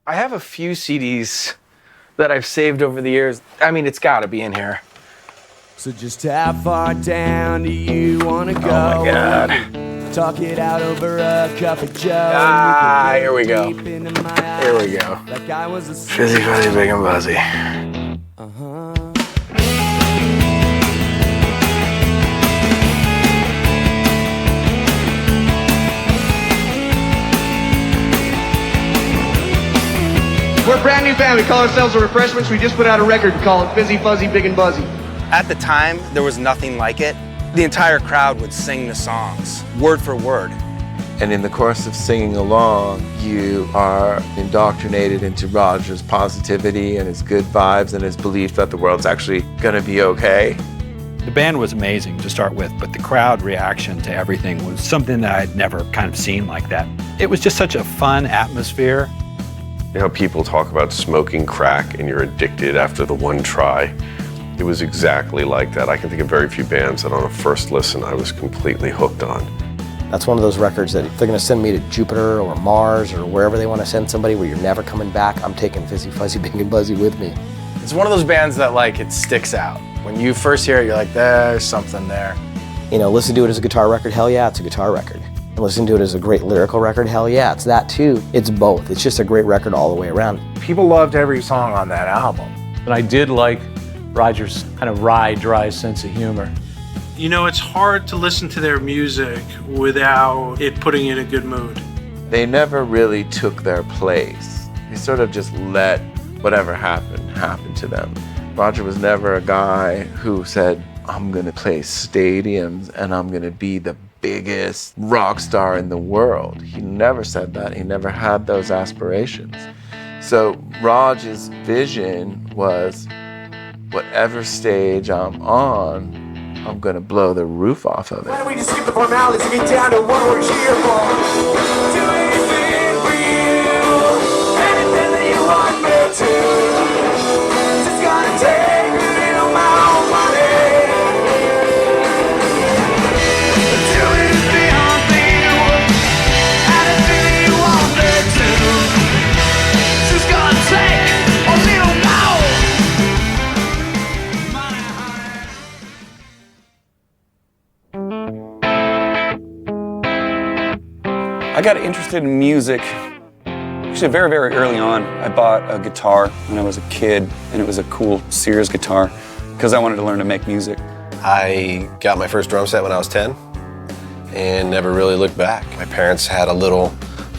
I have a few CDs that I've saved over the years. I mean, it's got to be in here. So just how far down do you want to go? Oh my God. Talk it out over a cup of joe. Ah, here we go. Deep into my eyes, Here we go. like I was a Fizzy, fuzzy, big and buzzy. We're a brand new band. We call ourselves The Refreshments. We just put out a record called Fizzy, Fuzzy, Big and Buzzy. At the time, there was nothing like it. The entire crowd would sing the songs, word for word. And in the course of singing along, you are indoctrinated into Roger's positivity and his good vibes and his belief that the world's actually gonna be okay. The band was amazing to start with, but the crowd reaction to everything was something that I'd never kind of seen like that. It was just such a fun atmosphere. You know how people talk about smoking crack and you're addicted after the one try? It was exactly like that. I can think of very few bands that on a first listen I was completely hooked on. That's one of those records that if they're going to send me to Jupiter or Mars or wherever they want to send somebody where you're never coming back, I'm taking Fizzy, Fuzzy, Big and Buzzy with me. It's one of those bands that, like, it sticks out. When you first hear it, you're like, there's something there. You know, listen to it as a guitar record, hell yeah, it's a guitar record. And listen to it as a great lyrical record, hell yeah, it's that too. It's both. It's just a great record all the way around. People loved every song on that album. And I did like Roger's kind of wry, dry sense of humor. You know, it's hard to listen to their music without it putting you in a good mood. They never really took their place. They sort of just let whatever happened happen to them. Roger was never a guy who said, I'm gonna play stadiums and I'm gonna be the biggest rock star in the world. He never said that. He never had those aspirations. So Roger's vision was, whatever stage I'm on, I'm gonna blow the roof off of it. Why don't we just skip the formalities and get down to what we're here for? Do anything for you, anything that you want me to. Just gonna take a little amount of money. Do anything for you, anything that you want me to. Just gonna take a little more. I got interested in music actually very, very early on. I bought a guitar when I was a kid, and it was a cool Sears guitar because I wanted to learn to make music. I got my first drum set when I was 10 and never really looked back. My parents had a little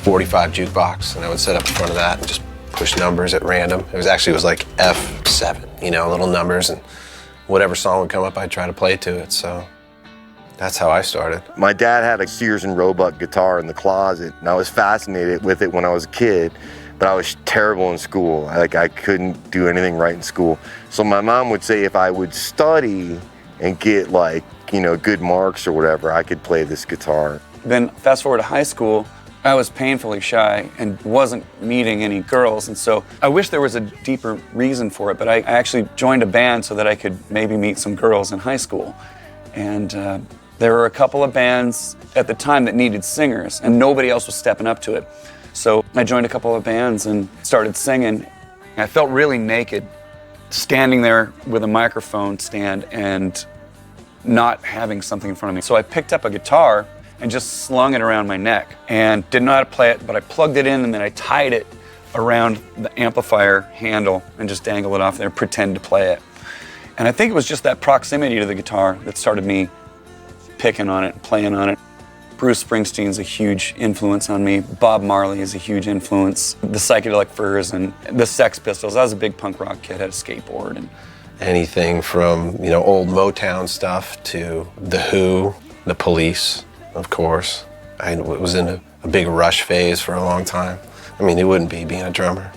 45 jukebox, and I would sit up in front of that and just push numbers at random. It was like F7, you know, little numbers, and whatever song would come up, I'd try to play to it, so that's how I started. My dad had a Sears and Roebuck guitar in the closet, and I was fascinated with it when I was a kid, but I was terrible in school. I couldn't do anything right in school. So my mom would say if I would study and get, like, you know, good marks or whatever, I could play this guitar. Then fast forward to high school, I was painfully shy and wasn't meeting any girls, and so I wish there was a deeper reason for it, but I actually joined a band so that I could maybe meet some girls in high school. And there were a couple of bands at the time that needed singers, and nobody else was stepping up to it. So I joined a couple of bands and started singing. I felt really naked, standing there with a microphone stand and not having something in front of me. So I picked up a guitar and just slung it around my neck and didn't know how to play it, but I plugged it in and then I tied it around the amplifier handle and just dangled it off there, pretend to play it. And I think it was just that proximity to the guitar that started me picking on it, playing on it. Bruce Springsteen's a huge influence on me. Bob Marley is a huge influence. The Psychedelic Furs and the Sex Pistols. I was a big punk rock kid, had a skateboard. And anything from, you know, old Motown stuff to The Who, The Police, of course. I was in a big Rush phase for a long time. I mean, it wouldn't be being a drummer.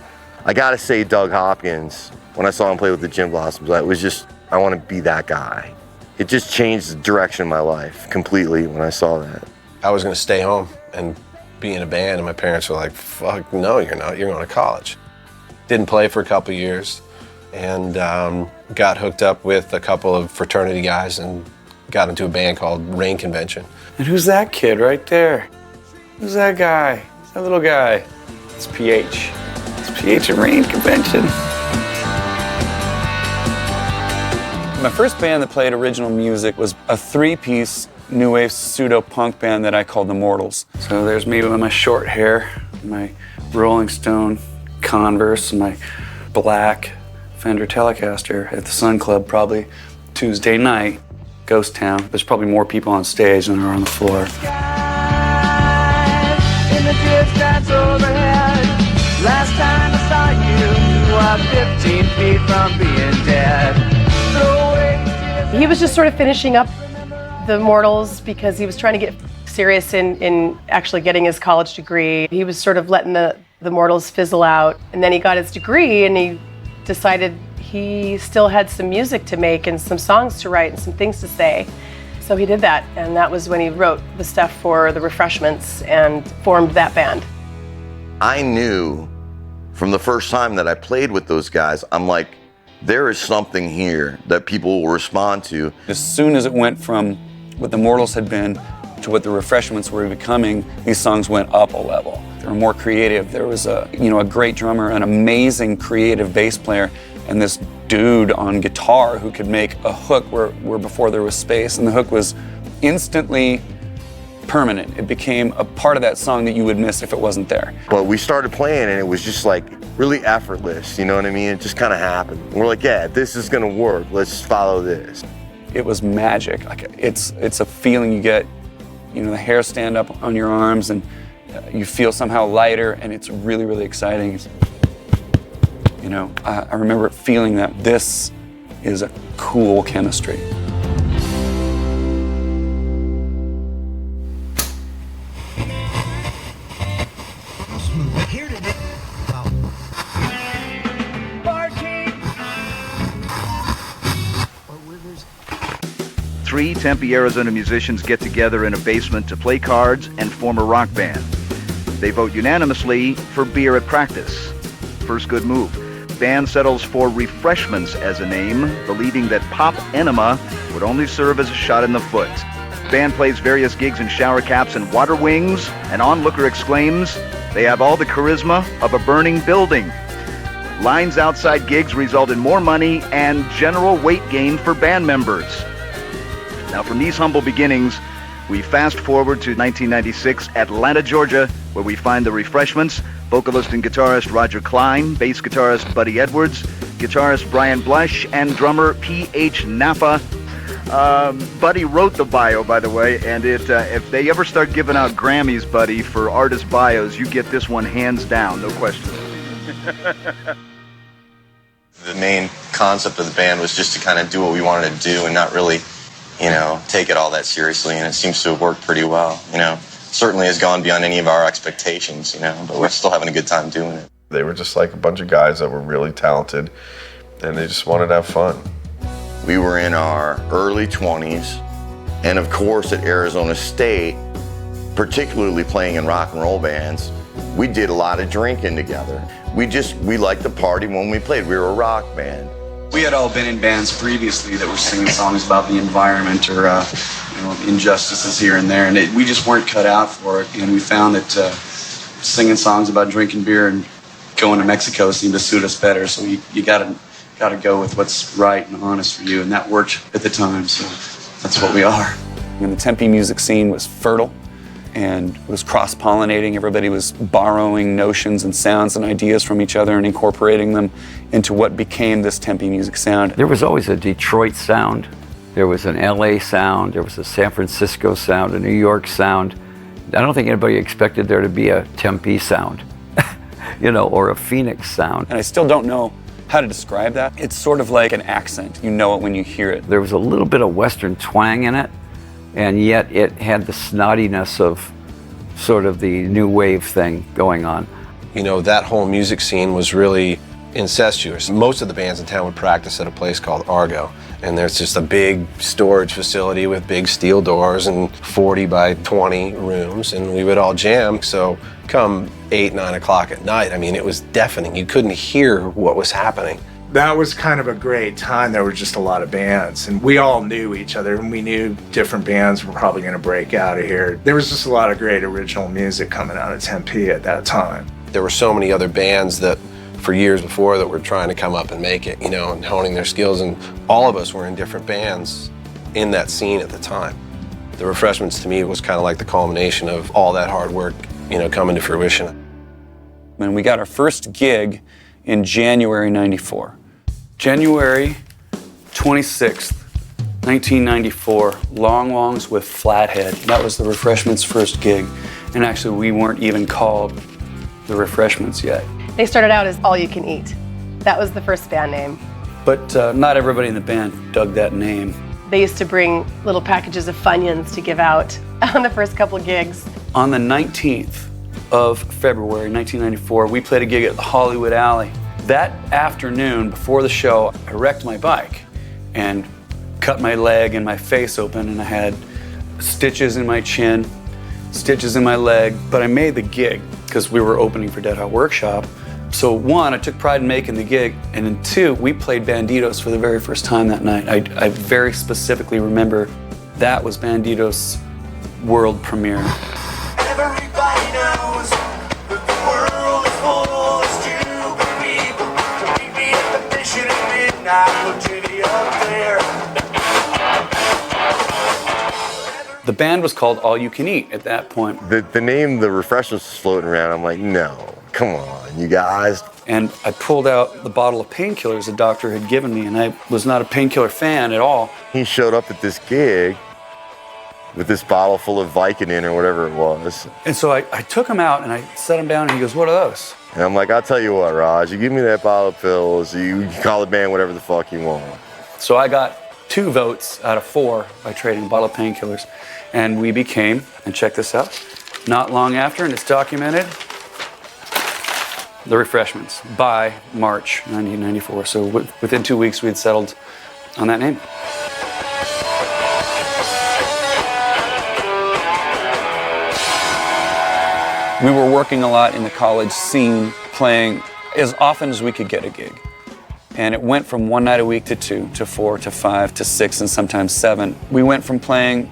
I gotta say Doug Hopkins, when I saw him play with the Gin Blossoms, it was just, I want to be that guy. It just changed the direction of my life completely when I saw that. I was gonna stay home and be in a band, and my parents were like, fuck, no, you're not, you're going to college. Didn't play for a couple years, and got hooked up with a couple of fraternity guys and got into a band called Rain Convention. And who's that kid right there? Who's that guy? That little guy. It's PH. It's PH and Rain convention. My first band that played original music was a three-piece new wave pseudo-punk band that I called the Mortals. So there's me with my short hair, my Rolling Stone Converse, and my black Fender Telecaster at the Sun Club probably Tuesday night, Ghost Town. There's probably more people on stage than there are on the floor. In the distance overhead, last time I saw you, 15 feet from being dead. He was just sort of finishing up the Mortals because he was trying to get serious in actually getting his college degree. He was sort of letting the Mortals fizzle out, and then he got his degree and he decided he still had some music to make and some songs to write and some things to say. So he did that, and that was when he wrote the stuff for the Refreshments and formed that band. I knew from the first time that I played with those guys, I'm like, there is something here that people will respond to. As soon as it went from what the Mortals had been to what the Refreshments were becoming, these songs went up a level. They were more creative. There was a great drummer, an amazing creative bass player, and this dude on guitar who could make a hook where before there was space, and the hook was instantly permanent. It became a part of that song that you would miss if it wasn't there. But we started playing and it was just like really effortless, you know what I mean? It just kind of happened. We're like, yeah, this is gonna work. Let's follow this. It was magic. Like it's a feeling you get, the hair stand up on your arms and you feel somehow lighter, and it's really, really exciting. I remember feeling that this is a cool chemistry. Three Tempe, Arizona musicians get together in a basement to play cards and form a rock band. They vote unanimously for beer at practice. First good move. Band settles for Refreshments as a name, believing that Pop Enema would only serve as a shot in the foot. Band plays various gigs in shower caps and water wings. An onlooker exclaims, "They have all the charisma of a burning building." Lines outside gigs result in more money and general weight gain for band members. Now, from these humble beginnings, we fast forward to 1996, Atlanta, Georgia, where we find the Refreshments, vocalist and guitarist Roger Klein, bass guitarist Buddy Edwards, guitarist Brian Blush, and drummer P.H. Napa. Buddy wrote the bio, by the way, and if they ever start giving out Grammys, Buddy, for artist bios, you get this one hands down, no question. The main concept of the band was just to kind of do what we wanted to do and not really, take it all that seriously, and it seems to have worked pretty well, Certainly has gone beyond any of our expectations, but we're still having a good time doing it. They were just like a bunch of guys that were really talented, and they just wanted to have fun. We were in our early 20s, and of course at Arizona State, particularly playing in rock and roll bands, we did a lot of drinking together. We liked to party when we played. We were a rock band. We had all been in bands previously that were singing songs about the environment or injustices here and there, and we just weren't cut out for it. And we found that singing songs about drinking beer and going to Mexico seemed to suit us better. So you gotta go with what's right and honest for you, and that worked at the time. So that's what we are. And the Tempe music scene was fertile and was cross-pollinating. Everybody was borrowing notions and sounds and ideas from each other and incorporating them into what became this Tempe music sound. There was always a Detroit sound. There was an LA sound. There was a San Francisco sound, a New York sound. I don't think anybody expected there to be a Tempe sound, or a Phoenix sound. And I still don't know how to describe that. It's sort of like an accent. You know it when you hear it. There was a little bit of Western twang in it, and yet it had the snottiness of sort of the new wave thing going on. That whole music scene was really incestuous. Most of the bands in town would practice at a place called Argo, and there's just a big storage facility with big steel doors and 40 by 20 rooms, and we would all jam. So come 8, 9 o'clock at night, it was deafening. You couldn't hear what was happening. That was kind of a great time. There were just a lot of bands, and we all knew each other, and we knew different bands were probably going to break out of here. There was just a lot of great original music coming out of Tempe at that time. There were so many other bands that for years before that were trying to come up and make it, you know, and honing their skills. And all of us were in different bands in that scene at the time. The Refreshments to me was kind of like the culmination of all that hard work, you know, coming to fruition. And we got our first gig in January '94. January 26th, 1994, Long Wongs with Flathead. That was the Refreshments' first gig. And actually, we weren't even called the Refreshments yet. They started out as All You Can Eat. That was the first band name. But not everybody in the band dug that name. They used to bring little packages of Funyuns to give out on the first couple gigs. On the 19th of February 1994, we played a gig at the Hollywood Alley. That afternoon, before the show, I wrecked my bike and cut my leg and my face open, and I had stitches in my chin, stitches in my leg, but I made the gig because we were opening for Dead Hot Workshop. So one, I took pride in making the gig, and then two, we played Banditos for the very first time that night. I very specifically remember that was Banditos' world premiere. Everybody knows that the world is full of stupid people. Meet me at the mission at midnight, we'll jitty up there. The band was called All You Can Eat at that point. The name, the Refreshments, was floating around. I'm like, no, come on, you guys. And I pulled out the bottle of painkillers the doctor had given me, and I was not a painkiller fan at all. He showed up at this gig with this bottle full of Vicodin or whatever it was. And so I took him out and I set him down, and he goes, "What are those?" And I'm like, I'll tell you what, Raj, you give me that bottle of pills, you call the band whatever the fuck you want. So I got 2 votes out of 4 by trading a bottle of painkillers. And we became, and check this out, not long after, and it's documented, the Refreshments by March 1994. So within 2 weeks, we had settled on that name. We were working a lot in the college scene, playing as often as we could get a gig. And it went from 1 night a week to 2, to 4, to 5, to 6, and sometimes 7. We went from playing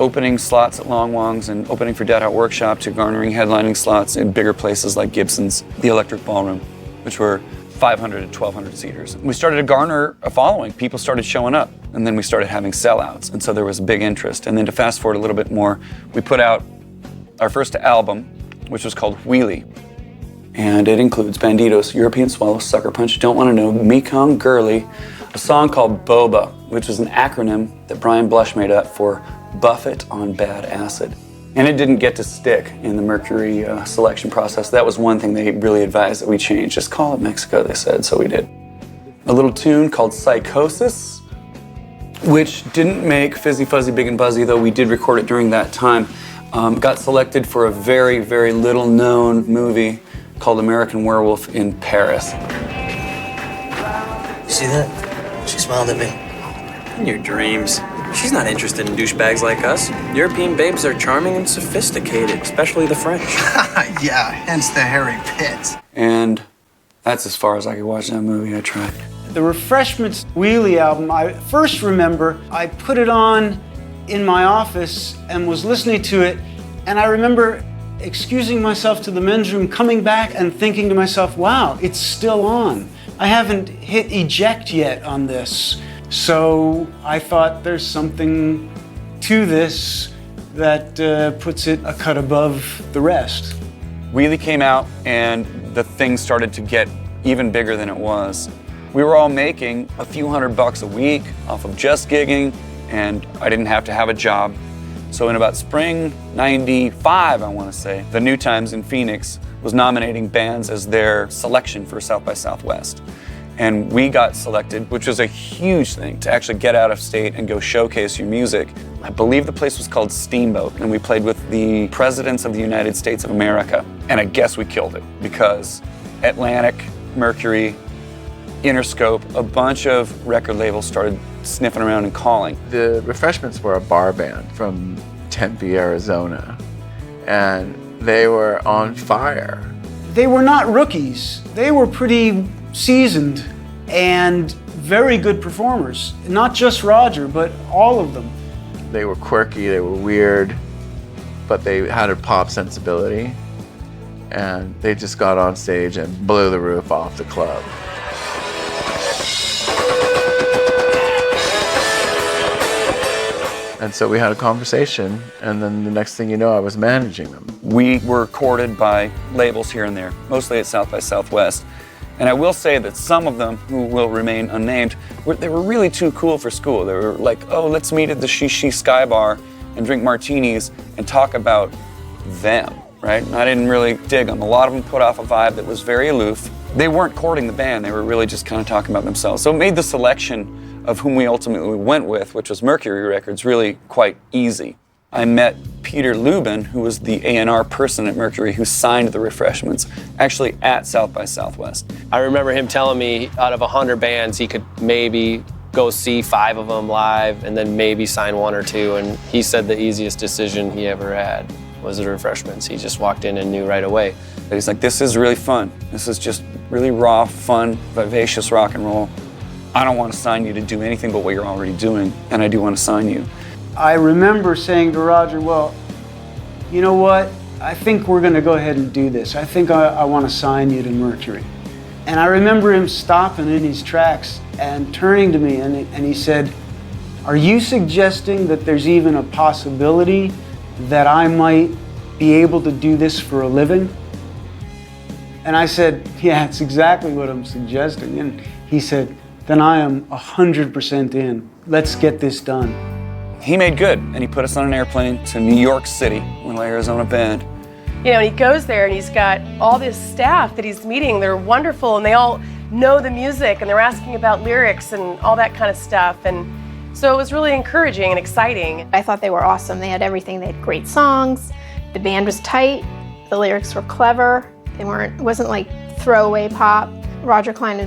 opening slots at Long Wongs and opening for Dead Hot Workshop to garnering headlining slots in bigger places like Gibson's, the Electric Ballroom, which were 500 and 1,200 seaters. We started to garner a following. People started showing up, and then we started having sellouts, and so there was a big interest. And then to fast forward a little bit more, we put out our first album, which was called Wheelie. And it includes Banditos, European Swallow, Sucker Punch, Don't Want to Know, Mekong Girly, a song called Boba, which was an acronym that Brian Blush made up for Buffett on Bad Acid. And it didn't get to stick in the Mercury selection process. That was one thing they really advised that we change. Just call it Mexico, they said, so we did. A little tune called Psychosis, which didn't make Fizzy Fuzzy Big and Buzzy, though we did record it during that time. Got selected for a very, very little known movie called American Werewolf in Paris. See that? She smiled at me. In your dreams. She's not interested in douchebags like us. European babes are charming and sophisticated, especially the French. Yeah, hence the hairy pits. And that's as far as I could watch that movie. I tried. The Refreshments Wheelie album, I first remember I put it on in my office and was listening to it, and I remember excusing myself to the men's room, coming back and thinking to myself, wow, it's still on. I haven't hit eject yet on this. So I thought there's something to this that puts it a cut above the rest. Wheelie came out and the thing started to get even bigger than it was. We were all making a few $100 a week off of just gigging, and I didn't have to have a job. So in about spring '95, I want to say, the New Times in Phoenix was nominating bands as their selection for South by Southwest. And we got selected, which was a huge thing, to actually get out of state and go showcase your music. I believe the place was called Steamboat, and we played with the presidents of the United States of America. And I guess we killed it, because Atlantic, Mercury, Interscope, a bunch of record labels started sniffing around and calling. The Refreshments were a bar band from Tempe, Arizona, and they were on fire. They were not rookies. They were pretty seasoned and very good performers. Not just Roger, but all of them. They were quirky, they were weird, but they had a pop sensibility. and they just got on stage and blew the roof off the club. And so we had a conversation, and then the next thing you know, I was managing them. We were courted by labels here and there, mostly at South by Southwest. And I will say that some of them, who will remain unnamed, they were really too cool for school. They were like, oh, let's meet at the Shishi Sky Bar and drink martinis and talk about them, right? And I didn't really dig them. A lot of them put off a vibe that was very aloof. They weren't courting the band, they were really just kind of talking about themselves. So it made the selection of whom we ultimately went with, which was Mercury Records, really quite easy. I met Peter Lubin, who was the A&R person at Mercury who signed the Refreshments, actually at South by Southwest. I remember him telling me out of 100 bands, he could maybe go see 5 of them live and then maybe sign 1 or 2. And he said the easiest decision he ever had was the Refreshments. He just walked in and knew right away. He's like, this is really fun. This is just really raw, fun, vivacious rock and roll. I don't want to sign you to do anything but what you're already doing, and I do want to sign you. I remember saying to Roger, well, you know what? I think we're going to go ahead and do this. I think I want to sign you to Mercury. And I remember him stopping in his tracks and turning to me, and he said, are you suggesting that there's even a possibility that I might be able to do this for a living? And I said, yeah, it's exactly what I'm suggesting. And he said, then I am 100% in. Let's get this done. He made good, and he put us on an airplane to New York City, Winter Arizona band. You know, and he goes there and he's got all this staff that he's meeting. They're wonderful and they all know the music and they're asking about lyrics and all that kind of stuff. And so it was really encouraging and exciting. I thought they were awesome. They had everything. They had great songs. The band was tight. The lyrics were clever. It wasn't like throwaway pop. Roger Clyne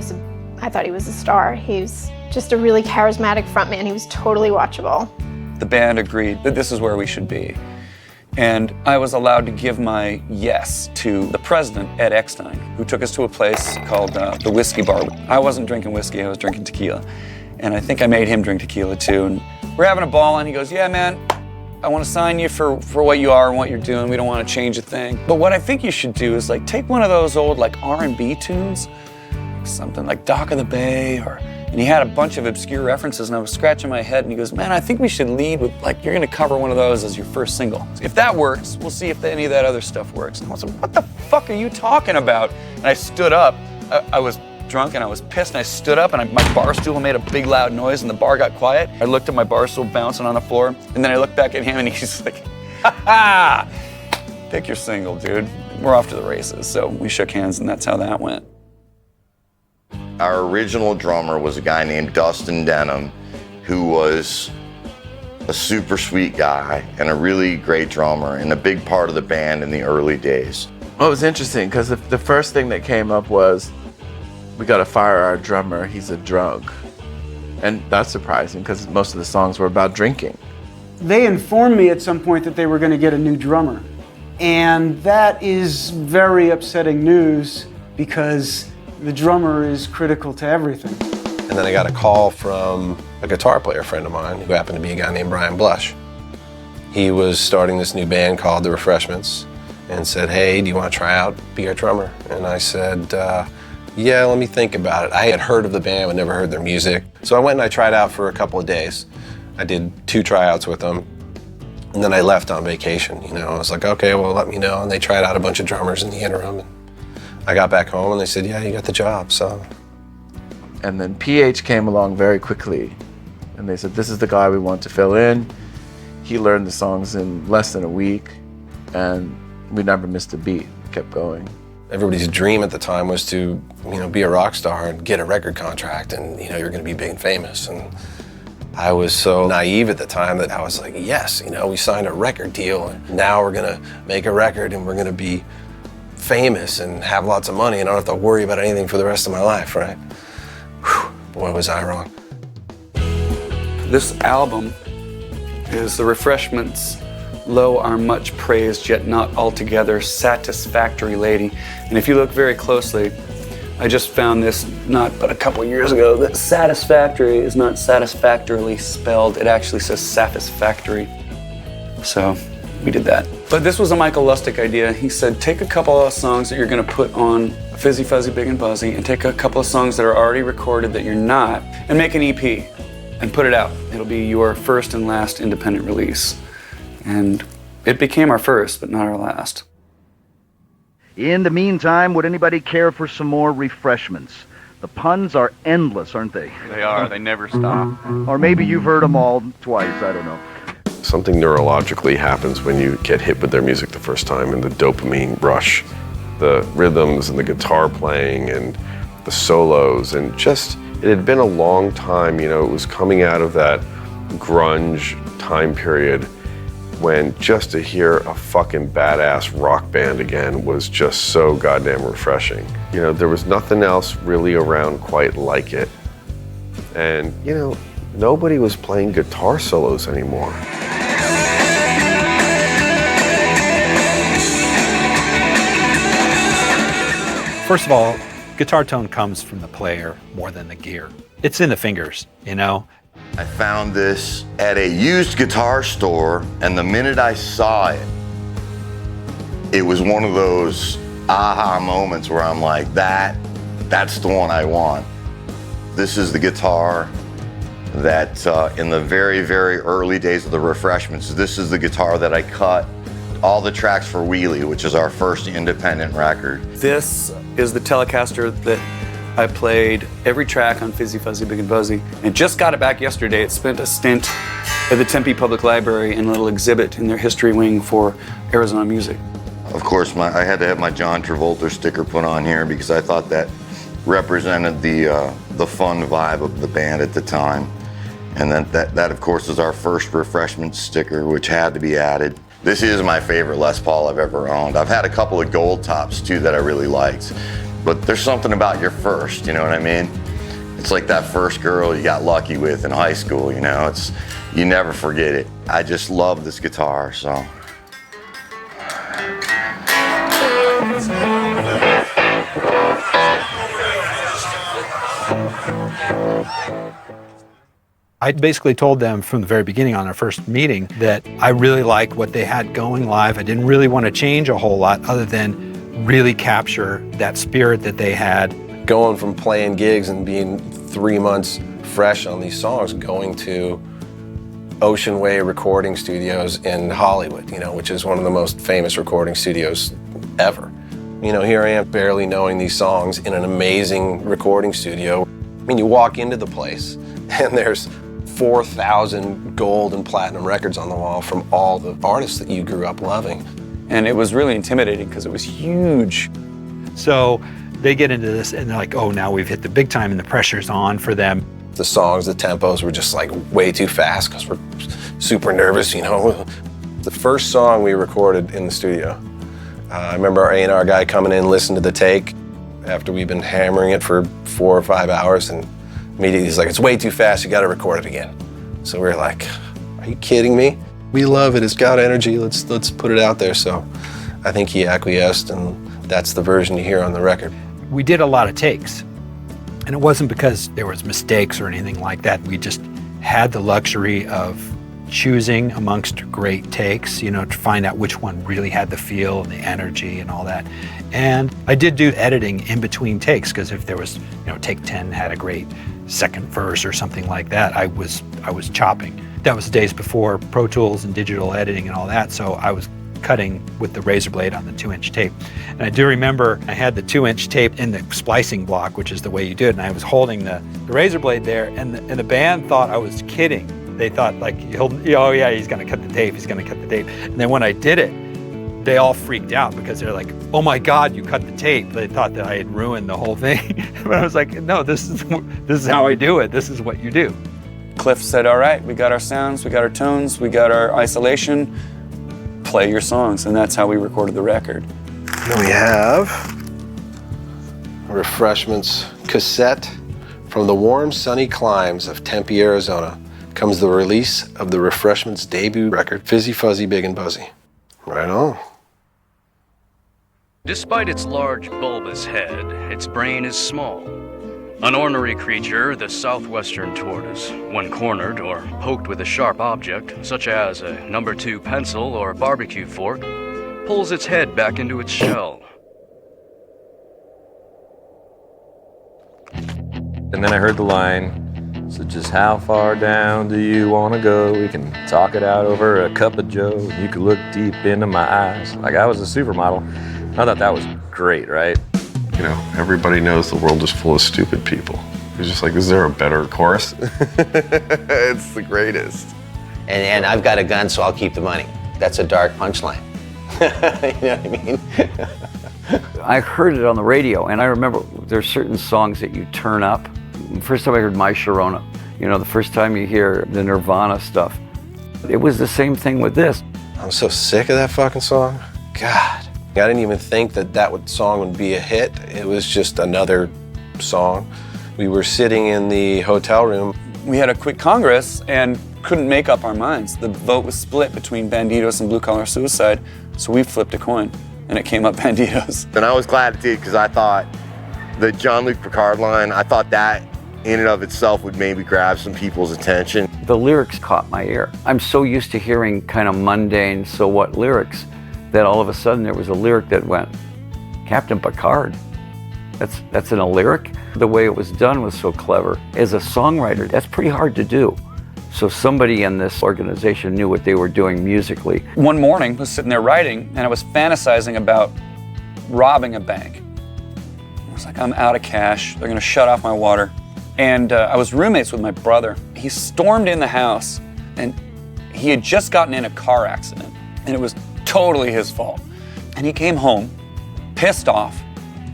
I thought he was a star. He was just a really charismatic frontman. He was totally watchable. The band agreed that this is where we should be. And I was allowed to give my yes to the president, Ed Eckstein, who took us to a place called the Whiskey Bar. I wasn't drinking whiskey, I was drinking tequila. And I think I made him drink tequila too. And we're having a ball and he goes, yeah, man, I want to sign you for what you are and what you're doing. We don't want to change a thing. But what I think you should do is like take one of those old like R&B tunes, something like Dock of the Bay, and he had a bunch of obscure references, and I was scratching my head, and he goes, man, I think we should lead with, like, you're gonna cover one of those as your first single. If that works, we'll see if any of that other stuff works. And I was like, what the fuck are you talking about? And I stood up. I was drunk and I was pissed, and I stood up, and my bar stool made a big loud noise, and the bar got quiet. I looked at my bar stool bouncing on the floor, and then I looked back at him, and he's like, ha ha, pick your single, dude. We're off to the races. So we shook hands, and that's how that went. Our original drummer was a guy named Dustin Denham, who was a super sweet guy and a really great drummer and a big part of the band in the early days. Well, it was interesting because the first thing that came up was, we got to fire our drummer, he's a drunk. And that's surprising because most of the songs were about drinking. They informed me at some point that they were going to get a new drummer. And that is very upsetting news because the drummer is critical to everything. And then I got a call from a guitar player friend of mine who happened to be a guy named Brian Blush. He was starting this new band called The Refreshments and said, hey, do you want to try out, be our drummer? And I said, yeah, let me think about it. I had heard of the band, but never heard their music. So I went and I tried out for a couple of days. I did 2 tryouts with them. And then I left on vacation. You know, I was like, okay, well, let me know. And they tried out a bunch of drummers in the interim. I got back home and they said, yeah, you got the job, so. And then PH came along very quickly and they said, this is the guy we want to fill in. He learned the songs in less than a week and we never missed a beat, kept going. Everybody's dream at the time was to, you know, be a rock star and get a record contract and, you know, you're gonna be big and famous. And I was so naive at the time that I was like, yes, you know, we signed a record deal and now we're gonna make a record and we're gonna be famous and have lots of money and I don't have to worry about anything for the rest of my life, right? Whew, boy, was I wrong. This album is The Refreshments' Lo Our Much Praised Yet Not Altogether Satisfactory Lady. And if you look very closely, I just found this not but a couple years ago, that satisfactory is not satisfactorily spelled. It actually says satisfactory. So we did that. But this was a Michael Lustig idea. He said, take a couple of songs that you're gonna put on Fizzy Fuzzy Big and Buzzy and take a couple of songs that are already recorded that you're not and make an EP and put it out. It'll be your first and last independent release. And it became our first, but not our last. In the meantime, would anybody care for some more refreshments? The puns are endless, aren't they? They are, they never stop. Or maybe you've heard them all twice, I don't know. Something neurologically happens when you get hit with their music the first time, and the dopamine rush, the rhythms and the guitar playing and the solos, and just, it had been a long time, you know, it was coming out of that grunge time period when just to hear a fucking badass rock band again was just so goddamn refreshing. You know, there was nothing else really around quite like it. And, you know, nobody was playing guitar solos anymore. First of all, guitar tone comes from the player more than the gear. It's in the fingers, you know? I found this at a used guitar store, and the minute I saw it, it was one of those aha moments where I'm like, that's the one I want. This is the guitar that in the very, very early days of the Refreshments, this is the guitar that I cut all the tracks for Wheelie, which is our first independent record. This is the Telecaster that I played every track on Fizzy Fuzzy Big and Buzzy, and just got it back yesterday. It spent a stint at the Tempe Public Library in a little exhibit in their history wing for Arizona music. Of course, I had to have my John Travolta sticker put on here because I thought that represented the fun vibe of the band at the time. And then that of course is our first Refreshments sticker, which had to be added. This is my favorite Les Paul I've ever owned. I've had a couple of gold tops too that I really liked. But there's something about your first, you know what I mean? It's like that first girl you got lucky with in high school, you know? You never forget it. I just love this guitar, so. I basically told them from the very beginning on our first meeting that I really liked what they had going live. I didn't really want to change a whole lot other than really capture that spirit that they had. Going from playing gigs and being 3 months fresh on these songs, going to Ocean Way Recording Studios in Hollywood, you know, which is one of the most famous recording studios ever. You know, here I am barely knowing these songs in an amazing recording studio. I mean, you walk into the place and there's 4,000 gold and platinum records on the wall from all the artists that you grew up loving. And it was really intimidating because it was huge. So they get into this and they're like, oh, now we've hit the big time and the pressure's on for them. The songs, the tempos were just like way too fast because we're super nervous, you know. The first song we recorded in the studio, I remember our A&R guy coming in, listening to the take after we've been hammering it for 4 or 5 hours, and immediately he's like, it's way too fast, you gotta record it again. So we were like, are you kidding me? We love it, it's got energy, let's put it out there. So I think he acquiesced, and that's the version you hear on the record. We did a lot of takes, and it wasn't because there was mistakes or anything like that. We just had the luxury of choosing amongst great takes, you know, to find out which one really had the feel and the energy and all that. And I did do editing in between takes, because if there was, you know, take 10 had a great second verse or something like that, I was chopping. That was the days before Pro Tools and digital editing and all that, so I was cutting with the razor blade on the 2-inch tape. And I do remember I had the 2-inch tape in the splicing block, which is the way you do it, and I was holding the razor blade there, and the band thought I was kidding. They thought, like, oh yeah, he's gonna cut the tape, he's gonna cut the tape. And then when I did it, they all freaked out because they're like, oh my God, you cut the tape. They thought that I had ruined the whole thing. But I was like, no, this is how I do it. This is what you do. Cliff said, all right, we got our sounds, we got our tones, we got our isolation, play your songs. And that's how we recorded the record. Then we have a Refreshments cassette. From the warm, sunny climes of Tempe, Arizona, comes the release of the Refreshments debut record, Fizzy Fuzzy Big and Buzzy. Right on. Despite its large bulbous head, its brain is small. An ornery creature, the southwestern tortoise, when cornered or poked with a sharp object, such as a No. 2 pencil or barbecue fork, pulls its head back into its shell. And then I heard the line, so just how far down do you want to go? We can talk it out over a cup of joe. You could look deep into my eyes. Like I was a supermodel. I thought that was great, right? You know, everybody knows the world is full of stupid people. It's just like, is there a better chorus? It's the greatest. And I've got a gun, so I'll keep the money. That's a dark punchline. You know what I mean? I heard it on the radio, and I remember there's certain songs that you turn up. The first time I heard My Sharona, you know, the first time you hear the Nirvana stuff, it was the same thing with this. I'm so sick of that fucking song. God. I didn't even think that song would be a hit. It was just another song. We were sitting in the hotel room. We had a quick Congress and couldn't make up our minds. The vote was split between Banditos and Blue Collar Suicide, so we flipped a coin, and it came up Banditos. And I was glad it did, because I thought the Jean-Luc Picard line, I thought that in and of itself would maybe grab some people's attention. The lyrics caught my ear. I'm so used to hearing kind of mundane, so what lyrics, that all of a sudden there was a lyric that went, Captain Picard. That's in a lyric? The way it was done was so clever. As a songwriter, that's pretty hard to do. So somebody in this organization knew what they were doing musically. One morning, I was sitting there writing, and I was fantasizing about robbing a bank. I was like, I'm out of cash. They're gonna shut off my water. And I was roommates with my brother. He stormed in the house, and he had just gotten in a car accident, and it was totally his fault. And he came home, pissed off,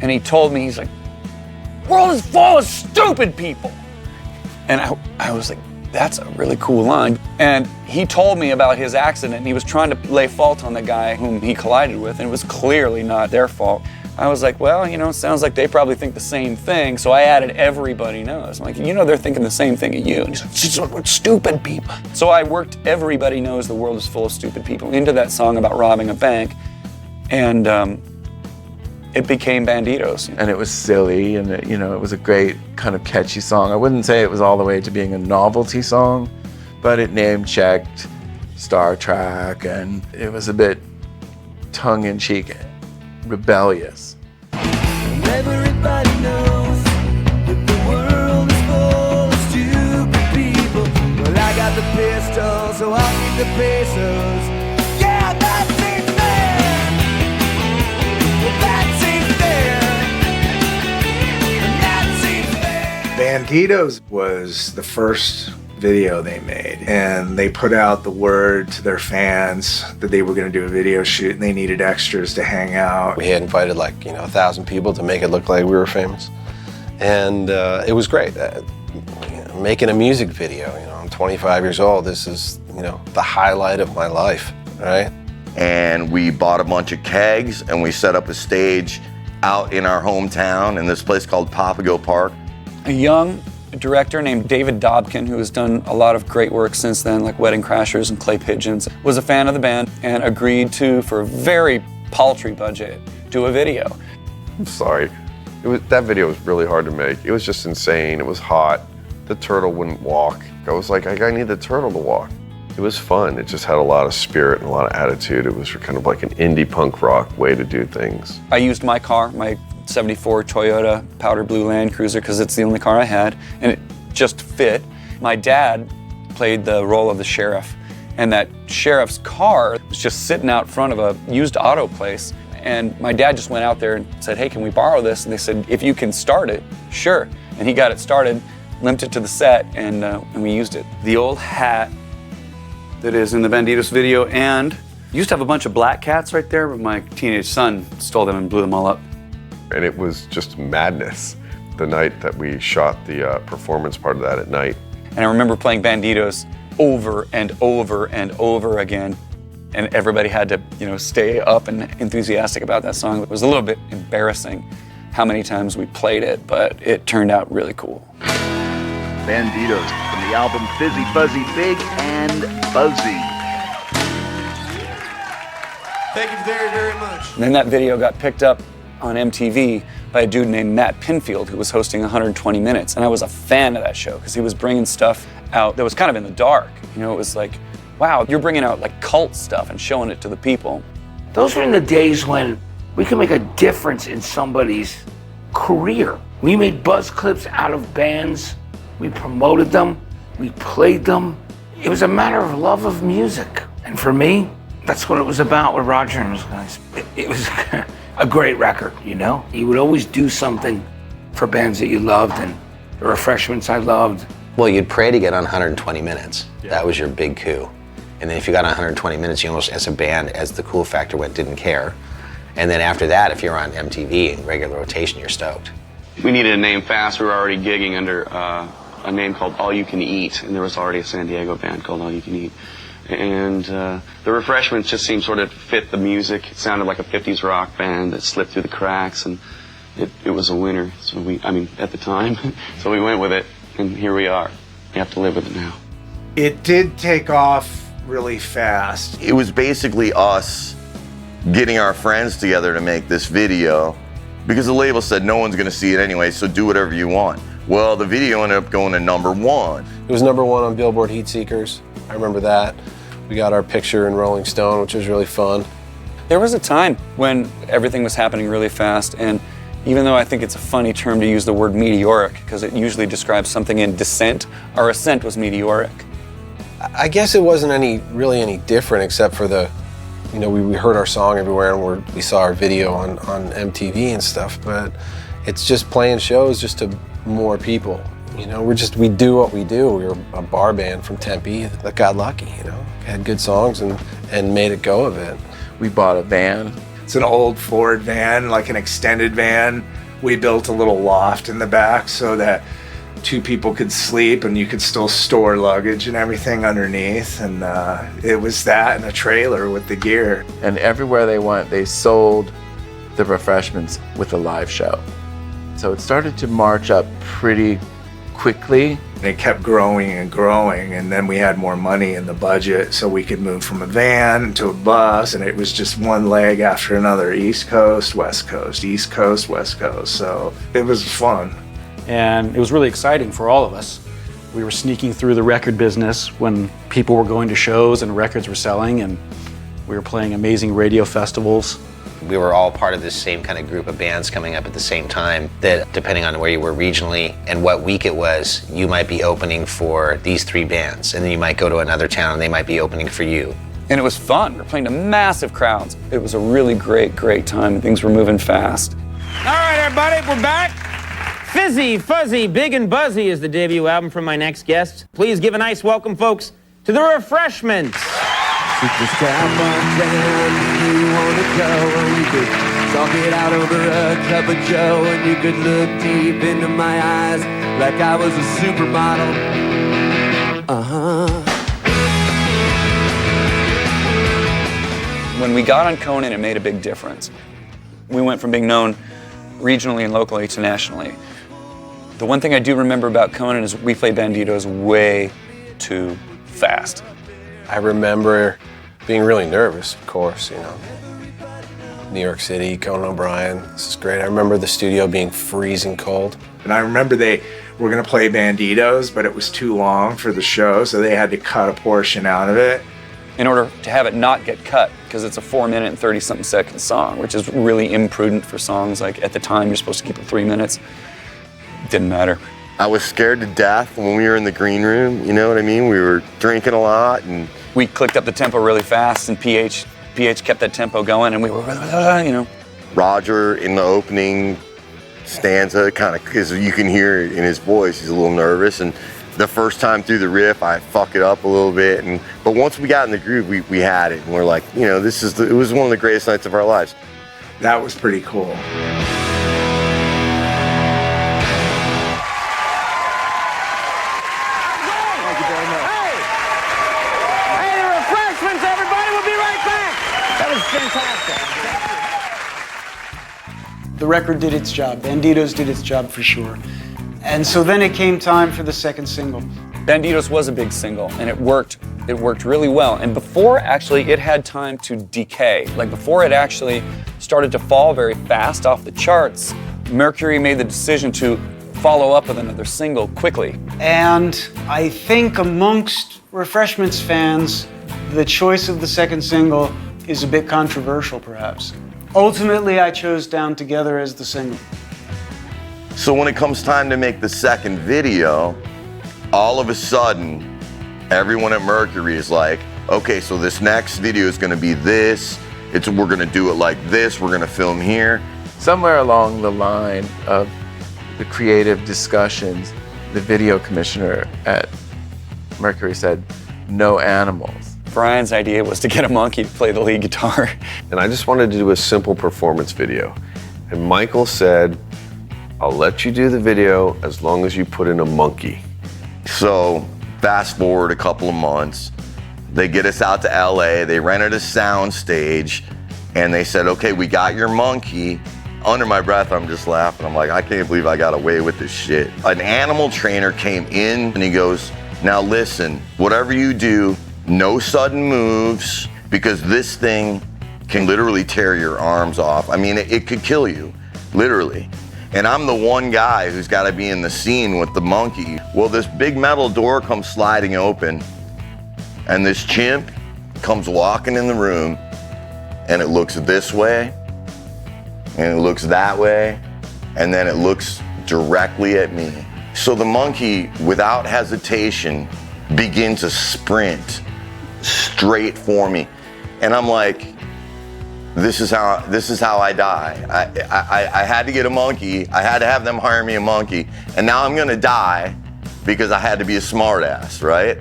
and he told me, he's like, world is full of stupid people. And I was like, that's a really cool line. And he told me about his accident, and he was trying to lay fault on the guy whom he collided with, and it was clearly not their fault. I was like, well, you know, it sounds like they probably think the same thing, so I added everybody knows. I'm like, you know, they're thinking the same thing of you. And he's like, she's like, stupid people. So I worked everybody knows the world is full of stupid people into that song about robbing a bank, and it became Banditos. And it was silly, and it, you know, it was a great kind of catchy song. I wouldn't say it was all the way to being a novelty song, but it name-checked Star Trek, and it was a bit tongue-in-cheek, rebellious. Everybody knows that the world is full of stupid people. Well, I got the pistol, so I'll keep the pesos. Yeah, that seems fair. Well, that seems fair. And that seems fair. Banditos was the first video they made, and they put out the word to their fans that they were going to do a video shoot, and they needed extras to hang out. We had invited 1,000 people to make it look like we were famous, and it was great. Making a music video, I'm 25 years old. This is, the highlight of my life, right? And we bought a bunch of kegs, and we set up a stage out in our hometown in this place called Papago Park. A young director named David Dobkin, who has done a lot of great work since then, like Wedding Crashers and Clay Pigeons, was a fan of the band and agreed to, for a very paltry budget, do a video. I'm sorry. That video was really hard to make. It was just insane. It was hot. The turtle wouldn't walk. I was like, I need the turtle to walk. It was fun. It just had a lot of spirit and a lot of attitude. It was kind of like an indie punk rock way to do things. I used my car, my 74 Toyota powder blue Land Cruiser, because it's the only car I had, and it just fit. My dad played the role of the sheriff, and that sheriff's car was just sitting out front of a used auto place, and my dad just went out there and said, hey, can we borrow this? And they said, if you can start it, sure. And he got it started, limped it to the set, and we used it. The old hat that is in the Banditos video, and used to have a bunch of black cats right there, but my teenage son stole them and blew them all up. And it was just madness the night that we shot the performance part of that at night. And I remember playing Banditos over and over and over again. And everybody had to, stay up and enthusiastic about that song. It was a little bit embarrassing how many times we played it, but it turned out really cool. Banditos from the album Fizzy Fuzzy Big and Fuzzy. Thank you very, very much. And then that video got picked up on MTV by a dude named Matt Pinfield, who was hosting 120 Minutes. And I was a fan of that show because he was bringing stuff out that was kind of in the dark. It was like, wow, you're bringing out like cult stuff and showing it to the people. Those were in the days when we could make a difference in somebody's career. We made buzz clips out of bands. We promoted them. We played them. It was a matter of love of music. And for me, that's what it was about with Roger and those guys. It was a great record, you know? You would always do something for bands that you loved and the Refreshments I loved. Well, you'd pray to get on 120 minutes. Yeah. That was your big coup. And then if you got on 120 minutes, you almost, as a band, as the cool factor went, didn't care. And then after that, if you're on MTV in regular rotation, you're stoked. We needed a name fast. We were already gigging under a name called All You Can Eat, and there was already a San Diego band called All You Can Eat. And the Refreshments just seemed sort of fit the music. It sounded like a 50s rock band that slipped through the cracks, and it was a winner. So at the time, so we went with it, and here we are. We have to live with it now. It did take off really fast. It was basically us getting our friends together to make this video because the label said no one's gonna see it anyway, so do whatever you want. Well, the video ended up going to #1. It was #1 on Billboard Heat Seekers. I remember that. We got our picture in Rolling Stone, which was really fun. There was a time when everything was happening really fast, and even though I think it's a funny term to use the word meteoric, because it usually describes something in descent, our ascent was meteoric. I guess it wasn't really any different except for we heard our song everywhere and we saw our video on MTV and stuff, but it's just playing shows just to more people. You know, we do what we do. We were a bar band from Tempe that got lucky, you know, had good songs and made a go of it. We bought a van. It's an old Ford van, like an extended van. We built a little loft in the back so that 2 people could sleep and you could still store luggage and everything underneath. And it was that and a trailer with the gear. And everywhere they went, they sold the Refreshments with a live show. So it started to march up pretty quickly. And it kept growing and growing, and then we had more money in the budget so we could move from a van to a bus, and it was just one leg after another, East Coast, West Coast, East Coast, West Coast. So it was fun. And it was really exciting for all of us. We were sneaking through the record business when people were going to shows and records were selling, and we were playing amazing radio festivals. We were all part of this same kind of group of bands coming up at the same time that, depending on where you were regionally and what week it was, you might be opening for these 3 bands, and then you might go to another town and they might be opening for you. And it was fun. We were playing to massive crowds. It was a really great time, and things were moving fast. All right, everybody, we're back. Fizzy, Fuzzy, Big and Buzzy is the debut album from my next guest. Please give a nice welcome, folks, to the Refreshments. Just how much down you wanna go, and we could talk it out over a cup of joe, and you could look deep into my eyes like I was a supermodel. When we got on Conan, it made a big difference. We went from being known regionally and locally to nationally. The one thing I do remember about Conan is we played Banditos way too fast. I remember being really nervous, of course, you know. New York City, Conan O'Brien, this is great. I remember the studio being freezing cold. And I remember they were gonna play Banditos, but it was too long for the show, so they had to cut a portion out of it. In order to have it not get cut, because it's a 4-minute and 30-something second song, which is really imprudent for songs. Like, at the time, you're supposed to keep it 3 minutes. Didn't matter. I was scared to death when we were in the green room, you know what I mean? We were drinking a lot, and we clicked up the tempo really fast, and PH kept that tempo going, and we were, you know. Roger in the opening stanza, kind of, because you can hear it in his voice, he's a little nervous, and the first time through the riff, I fuck it up a little bit, but once we got in the groove, we had it, and we're like, you know, it was one of the greatest nights of our lives. That was pretty cool. The record did its job. Banditos did its job for sure. And so then it came time for the second single. Banditos was a big single, and it worked really well. And before actually it had time to decay, like before it actually started to fall very fast off the charts, Mercury made the decision to follow up with another single quickly. And I think amongst Refreshments fans, the choice of the second single is a bit controversial, perhaps. Ultimately, I chose Down Together as the single. So when it comes time to make the second video, all of a sudden, everyone at Mercury is like, okay, so this next video is gonna be this, we're gonna do it like this, we're gonna film here. Somewhere along the line of the creative discussions, the video commissioner at Mercury said, no animals. Brian's idea was to get a monkey to play the lead guitar. And I just wanted to do a simple performance video. And Michael said, I'll let you do the video as long as you put in a monkey. So fast forward a couple of months, they get us out to LA, they rented a sound stage, and they said, okay, we got your monkey. Under my breath, I'm just laughing. I'm like, I can't believe I got away with this shit. An animal trainer came in and he goes, now listen, whatever you do, no sudden moves, because this thing can literally tear your arms off. I mean, it could kill you, literally. And I'm the one guy who's got to be in the scene with the monkey. Well, this big metal door comes sliding open, and this chimp comes walking in the room, and it looks this way, and it looks that way, and then it looks directly at me. So the monkey, without hesitation, begins to sprint straight for me. And I'm like, this is how I die. I had to get a monkey. I had to have them hire me a monkey. And now I'm gonna die because I had to be a smartass, right?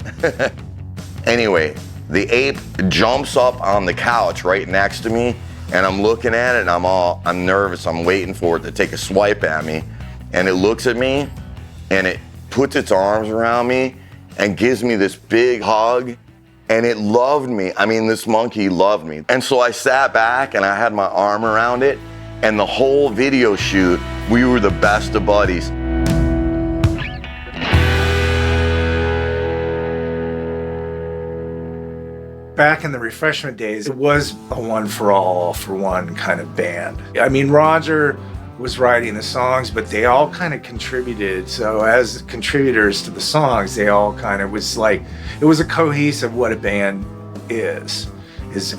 Anyway, the ape jumps up on the couch right next to me, and I'm looking at it and I'm nervous. I'm waiting for it to take a swipe at me. And it looks at me and it puts its arms around me and gives me this big hug. And it loved me. I mean, this monkey loved me. And so I sat back and I had my arm around it, and the whole video shoot, we were the best of buddies. Back in the Refreshment days, it was a one for all for one kind of band. I mean, Roger was writing the songs, but they all kind of contributed. So as contributors to the songs, they all kind of was like, it was a cohesive what a band is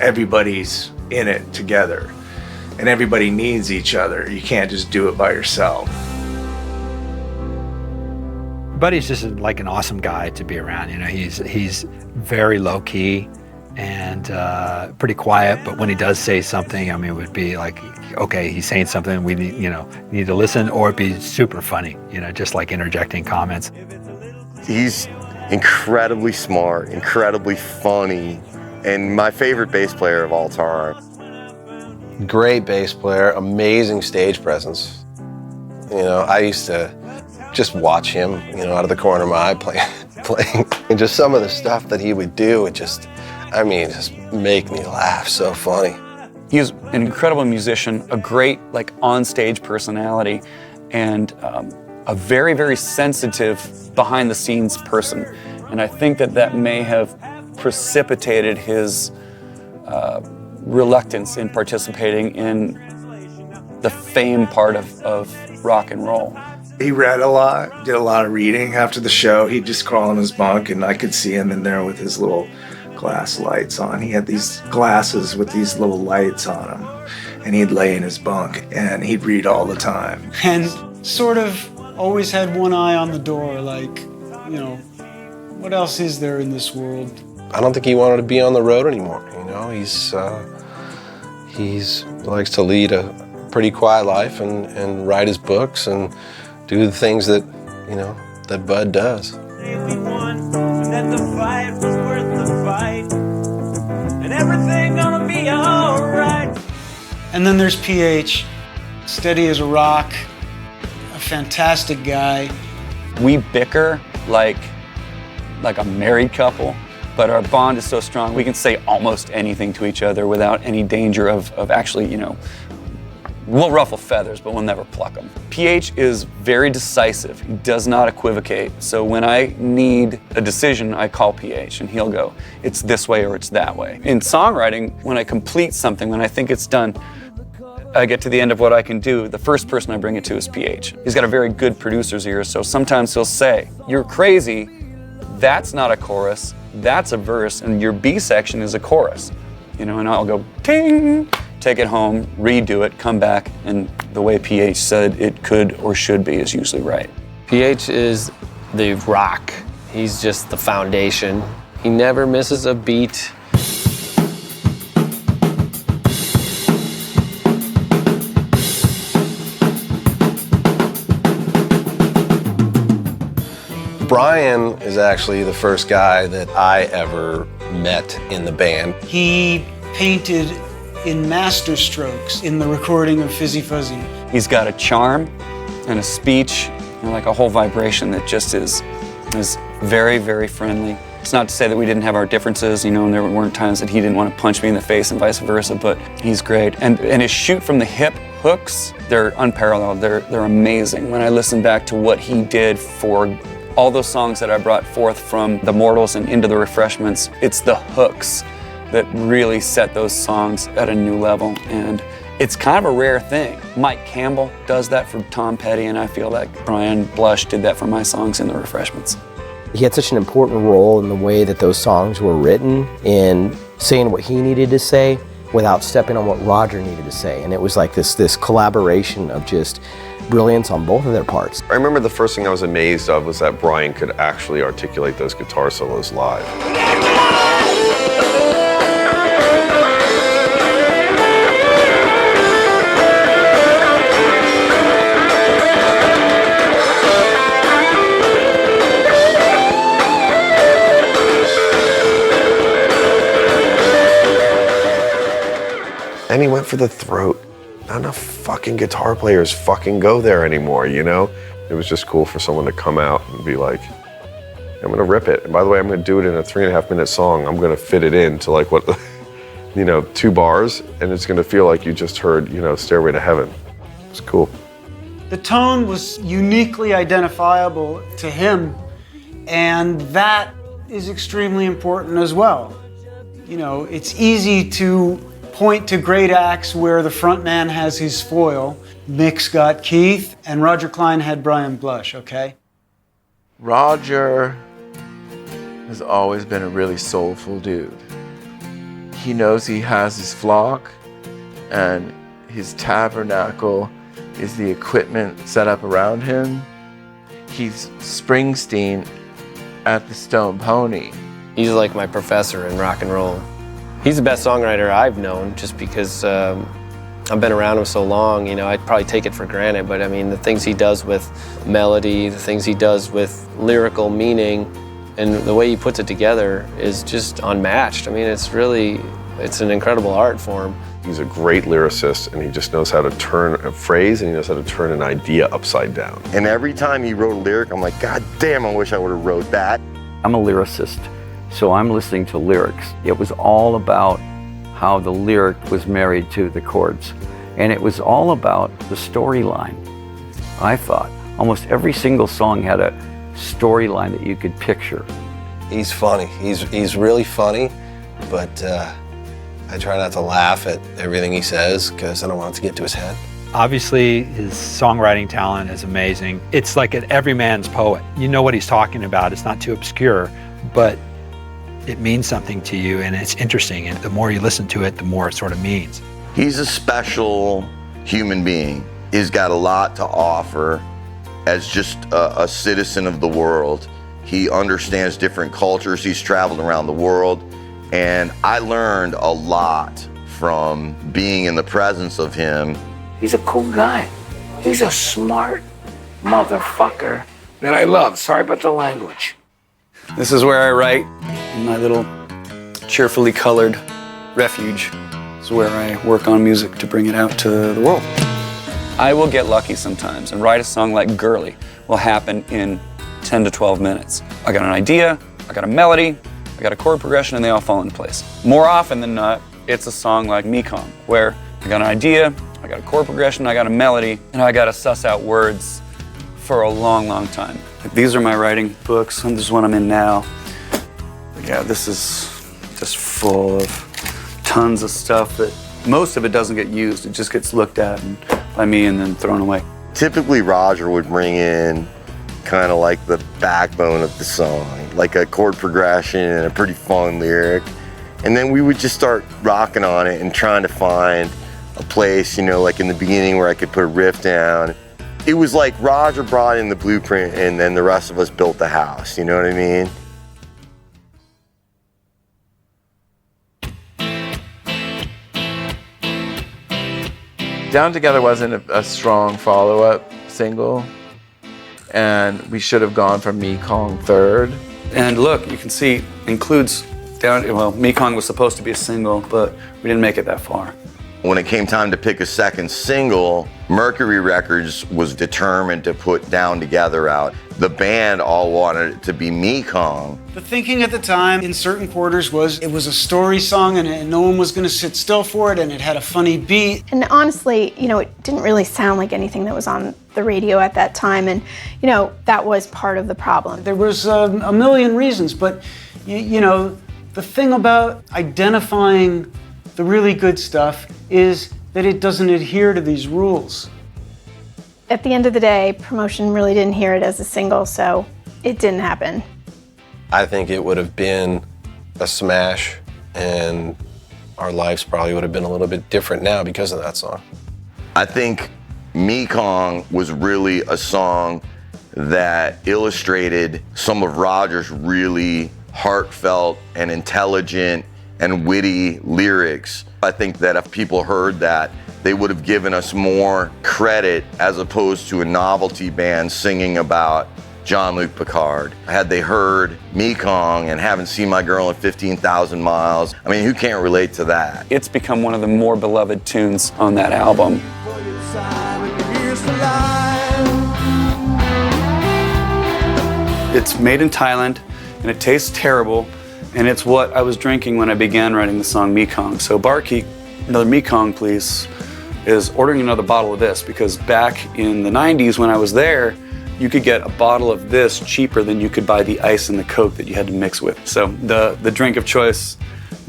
everybody's in it together. And everybody needs each other. You can't just do it by yourself. Buddy's just like an awesome guy to be around. You know, he's very low key and pretty quiet, but when he does say something, I mean, it would be like, okay, he's saying something, we need to listen, or it'd be super funny, just like interjecting comments. He's incredibly smart, incredibly funny, and my favorite bass player of all time. Great bass player, amazing stage presence. I used to just watch him, out of the corner of my eye playing, and just some of the stuff that he would do, it just make me laugh. So funny. He's an incredible musician, a great on-stage personality, and a very, very sensitive behind-the-scenes person. And I think that may have precipitated his reluctance in participating in the fame part of rock and roll. He read a lot, did a lot of reading after the show. He'd just crawl in his bunk, and I could see him in there with his little glass lights on. He had these glasses with these little lights on them, and he'd lay in his bunk and he'd read all the time. And sort of always had one eye on the door, what else is there in this world? I don't think he wanted to be on the road anymore. He's likes to lead a pretty quiet life and write his books and do the things that that Bud does. That the fight was worth the fight, and everything gonna be alright. And then there's PH, steady as a rock, a fantastic guy. We bicker like a married couple, but our bond is so strong we can say almost anything to each other without any danger of actually, we'll ruffle feathers, but we'll never pluck them. PH is very decisive. He does not equivocate. So when I need a decision, I call PH and he'll go, it's this way or it's that way. In songwriting, when I complete something, when I think it's done, I get to the end of what I can do, the first person I bring it to is PH. He's got a very good producer's ear, so sometimes he'll say, you're crazy, that's not a chorus, that's a verse, and your B section is a chorus. you know, and I'll go ting, take it home, redo it, come back, and the way PH said it could or should be is usually right. PH is the rock. He's just the foundation. He never misses a beat. Brian is actually the first guy that I ever met in the band. He painted in master strokes in the recording of Fizzy Fuzzy. He's got a charm and a speech and like a whole vibration that just is very, very friendly. It's not to say that we didn't have our differences, you know, and there weren't times that he didn't want to punch me in the face and vice versa, but he's great. And his shoot from the hip hooks, they're unparalleled. They're amazing. When I listen back to what he did for all those songs that I brought forth from The Mortals and Into the Refreshments, it's the hooks that really set those songs at a new level. And it's kind of a rare thing. Mike Campbell does that for Tom Petty, and I feel like Brian Blush did that for my songs in The Refreshments. He had such an important role in the way that those songs were written, in saying what he needed to say without stepping on what Roger needed to say. And it was like this collaboration of just brilliance on both of their parts. I remember the first thing I was amazed of was that Brian could actually articulate those guitar solos live. And he went for the throat. Not enough fucking guitar players fucking go there anymore, you know? It was just cool for someone to come out and be like, I'm gonna rip it. And by the way, I'm gonna do it in a 3.5 minute song. I'm gonna fit it into like what, you know, 2 bars, and it's gonna feel like you just heard, you know, Stairway to Heaven. It's cool. The tone was uniquely identifiable to him, and that is extremely important as well. You know, it's easy to point to great acts where the front man has his foil. Mick's got Keith, and Roger Clyne had Brian Blush, okay? Roger has always been a really soulful dude. He knows he has his flock, and his tabernacle is the equipment set up around him. He's Springsteen at the Stone Pony. He's like my professor in rock and roll. He's the best songwriter I've known, just because I've been around him so long. You know, I'd probably take it for granted, but I mean, the things he does with melody, the things he does with lyrical meaning, and the way he puts it together is just unmatched. I mean, it's an incredible art form. He's a great lyricist, and he just knows how to turn a phrase, and he knows how to turn an idea upside down. And every time he wrote a lyric, I'm like, God damn, I wish I would have wrote that. I'm a lyricist, so I'm listening to lyrics. It was all about how the lyric was married to the chords. And it was all about the storyline, I thought. Almost every single song had a storyline that you could picture. He's funny. He's really funny, but I try not to laugh at everything he says because I don't want it to get to his head. Obviously, his songwriting talent is amazing. It's like an everyman's poet. You know what he's talking about. It's not too obscure, but it means something to you, and it's interesting. And the more you listen to it, the more it sort of means. He's a special human being. He's got a lot to offer as just a citizen of the world. He understands different cultures. He's traveled around the world. And I learned a lot from being in the presence of him. He's a cool guy. He's a smart motherfucker that I love. Sorry about the language. This is where I write, in my little cheerfully colored refuge. This is where I work on music to bring it out to the world. I will get lucky sometimes, and write a song like Girly will happen in 10 to 12 minutes. I got an idea, I got a melody, I got a chord progression, and they all fall into place. More often than not, it's a song like Mekong, where I got an idea, I got a chord progression, I got a melody, and I got to suss out words for a long, long time. Like, these are my writing books, and this is what I'm in now. But yeah, this is just full of tons of stuff that most of it doesn't get used. It just gets looked at by me and then thrown away. Typically, Roger would bring in kind of like the backbone of the song, like a chord progression and a pretty fun lyric. And then we would just start rocking on it and trying to find a place, you know, like in the beginning where I could put a riff down. It was like Roger brought in the blueprint and then the rest of us built the house, you know what I mean? Down Together wasn't a strong follow-up single, and we should have gone for Mekong third. And look, you can see, includes Mekong was supposed to be a single, but we didn't make it that far. When it came time to pick a second single, Mercury Records was determined to put Down Together out. The band all wanted it to be Mekong. The thinking at the time in certain quarters was it was a story song and no one was going to sit still for it, and it had a funny beat. And honestly, you know, it didn't really sound like anything that was on the radio at that time, and, you know, that was part of the problem. There was a million reasons, but, you know, the thing about identifying the really good stuff is that it doesn't adhere to these rules. At the end of the day, promotion really didn't hear it as a single, so it didn't happen. I think it would have been a smash, and our lives probably would have been a little bit different now because of that song. I think Mekong was really a song that illustrated some of Roger's really heartfelt and intelligent and witty lyrics. I think that if people heard that, they would have given us more credit as opposed to a novelty band singing about Jean-Luc Picard. Had they heard Mekong and Haven't Seen My Girl in 15,000 Miles, I mean, who can't relate to that? It's become one of the more beloved tunes on that album. It's made in Thailand, and it tastes terrible, and it's what I was drinking when I began writing the song Mekong. So Barkeep, another Mekong please, is ordering another bottle of this, because back in the 90s when I was there, you could get a bottle of this cheaper than you could buy the ice and the Coke that you had to mix with. So the drink of choice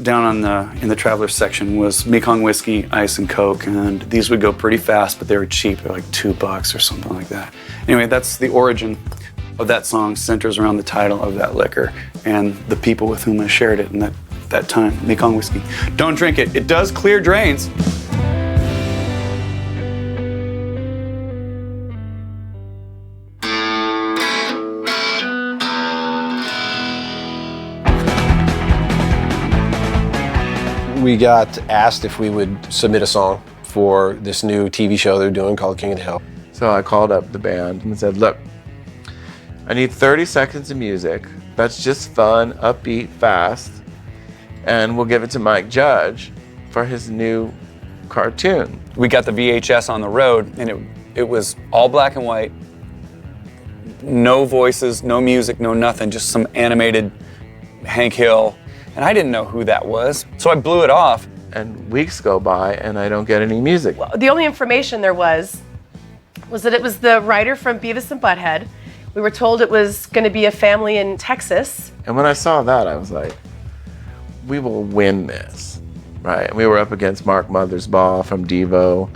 down in the Travelers section was Mekong whiskey, ice, and Coke, and these would go pretty fast, but they were cheap. They're like $2 or something like that. Anyway, that's the origin of that song, centers around the title of that liquor and the people with whom I shared it in that time, Mekong whiskey. Don't drink it. It does clear drains. We got asked if we would submit a song for this new TV show they're doing called King of the Hill. So I called up the band and said, look, I need 30 seconds of music that's just fun, upbeat, fast, and we'll give it to Mike Judge for his new cartoon. We got the VHS on the road, and it was all black and white, no voices, no music, no nothing, just some animated Hank Hill. And I didn't know who that was, so I blew it off. And weeks go by, and I don't get any music. Well, the only information there was that it was the writer from Beavis and Butthead. We were told it was going to be a family in Texas. And when I saw that, I was like, we will win this, right? And we were up against Mark Mothersbaugh from Devo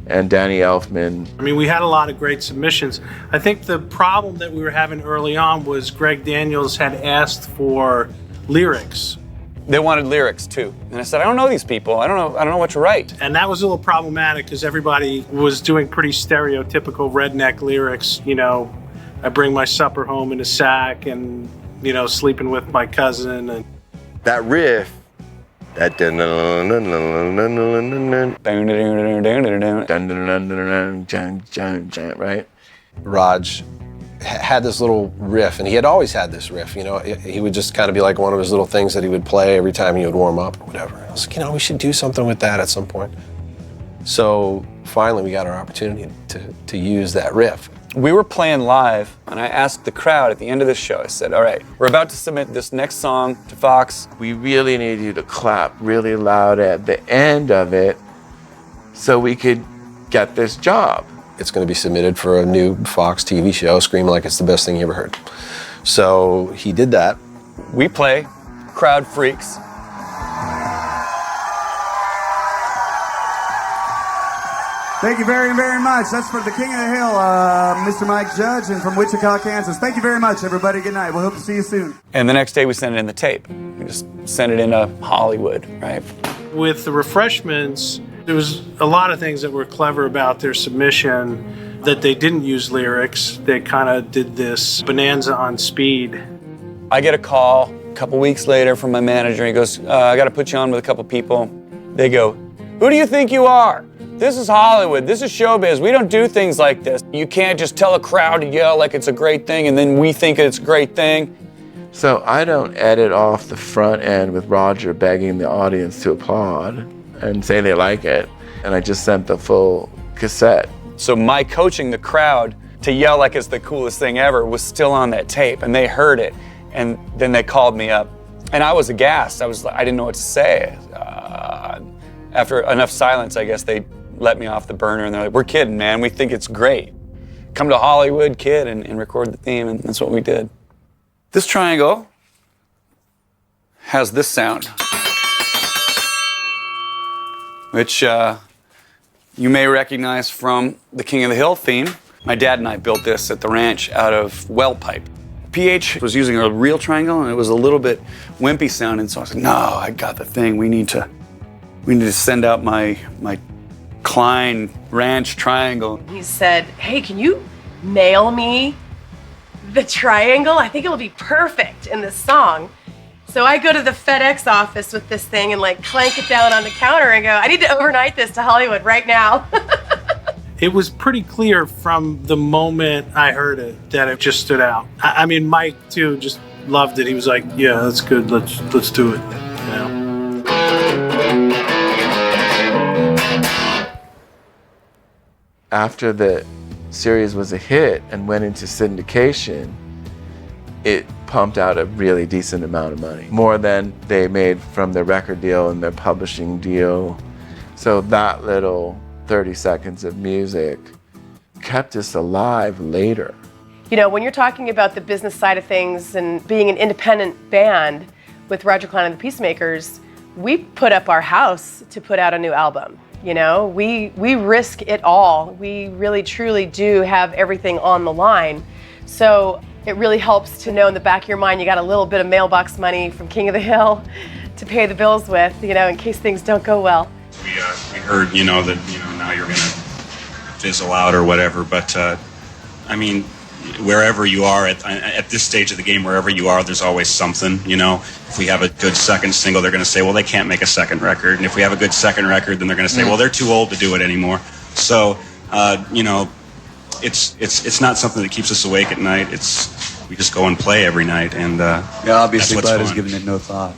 and Danny Elfman. I mean, we had a lot of great submissions. I think the problem that we were having early on was Greg Daniels had asked for lyrics. They wanted lyrics too. And I said, I don't know these people. I don't know what to write. And that was a little problematic because everybody was doing pretty stereotypical redneck lyrics. You know, I bring my supper home in a sack and, you know, sleeping with my cousin. And that riff, that right? Raj had this little riff, and he had always had this riff, you know. He would just kind of be like one of his little things that he would play every time he would warm up or whatever. I was like, you know, we should do something with that at some point. So finally we got our opportunity to use that riff. We were playing live, and I asked the crowd at the end of the show, I said, all right, we're about to submit this next song to Fox. We really need you to clap really loud at the end of it so we could get this job. It's going to be submitted for a new Fox TV show, Scream Like It's the Best Thing You Ever Heard. So he did that. We play, crowd freaks. Thank you very, very much. That's for the King of the Hill, Mr. Mike Judge, and from Wichita, Kansas. Thank you very much, everybody. Good night. We'll hope to see you soon. And the next day we sent it in the tape. You and just send it into Hollywood, right? With the Refreshments, there was a lot of things that were clever about their submission, that they didn't use lyrics. They kind of did this bonanza on speed. I get a call a couple weeks later from my manager. He goes, I got to put you on with a couple people. They go, who do you think you are? This is Hollywood. This is showbiz. We don't do things like this. You can't just tell a crowd to yell like it's a great thing and then we think it's a great thing. So I don't edit off the front end with Roger begging the audience to applaud and say they like it. And I just sent the full cassette. So my coaching the crowd to yell like it's the coolest thing ever was still on that tape, and they heard it. And then they called me up, and I was aghast. I didn't know what to say. After enough silence, I guess they let me off the burner, and they're like, we're kidding, man. We think it's great. Come to Hollywood, kid, and record the theme, and that's what we did. This triangle has this sound, which you may recognize from the King of the Hill theme. My dad and I built this at the ranch out of well pipe. PH was using a real triangle, and it was a little bit wimpy sounding, so I said, no, I got the thing. We need to send out my Klein Ranch triangle. He said, hey, can you mail me the triangle? I think it'll be perfect in this song. So I go to the FedEx office with this thing and like clank it down on the counter and go, I need to overnight this to Hollywood right now. It was pretty clear from the moment I heard it that it just stood out. I mean, Mike too just loved it. He was like, yeah, that's good. Let's do it. You know? After the series was a hit and went into syndication, it pumped out a really decent amount of money, more than they made from their record deal and their publishing deal. So that little 30 seconds of music kept us alive later. You know, when you're talking about the business side of things and being an independent band with Roger Clown and the Peacemakers, we put up our house to put out a new album. You know, we risk it all. We really truly do have everything on the line. So it really helps to know in the back of your mind you got a little bit of mailbox money from King of the Hill to pay the bills with, you know, in case things don't go well. We heard, that, now you're going to fizzle out or whatever, but I mean, wherever you are at this stage of the game, wherever you are, there's always something, If we have a good second single, they're going to say, well, they can't make a second record. And if we have a good second record, then they're going to say, well, they're too old to do it anymore. So, it's not something that keeps us awake at night. We just go and play every night, and obviously that's Bud what's has given it no thought.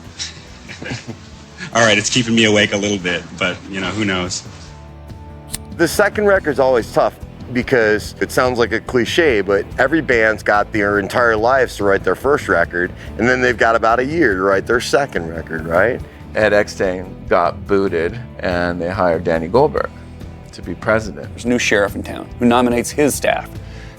All right, it's keeping me awake a little bit, but who knows? The second record's always tough because it sounds like a cliche, but every band's got their entire lives to write their first record, and then they've got about a year to write their second record, right? Ed Eckstein got booted, and they hired Danny Goldberg to be president. There's a new sheriff in town who nominates his staff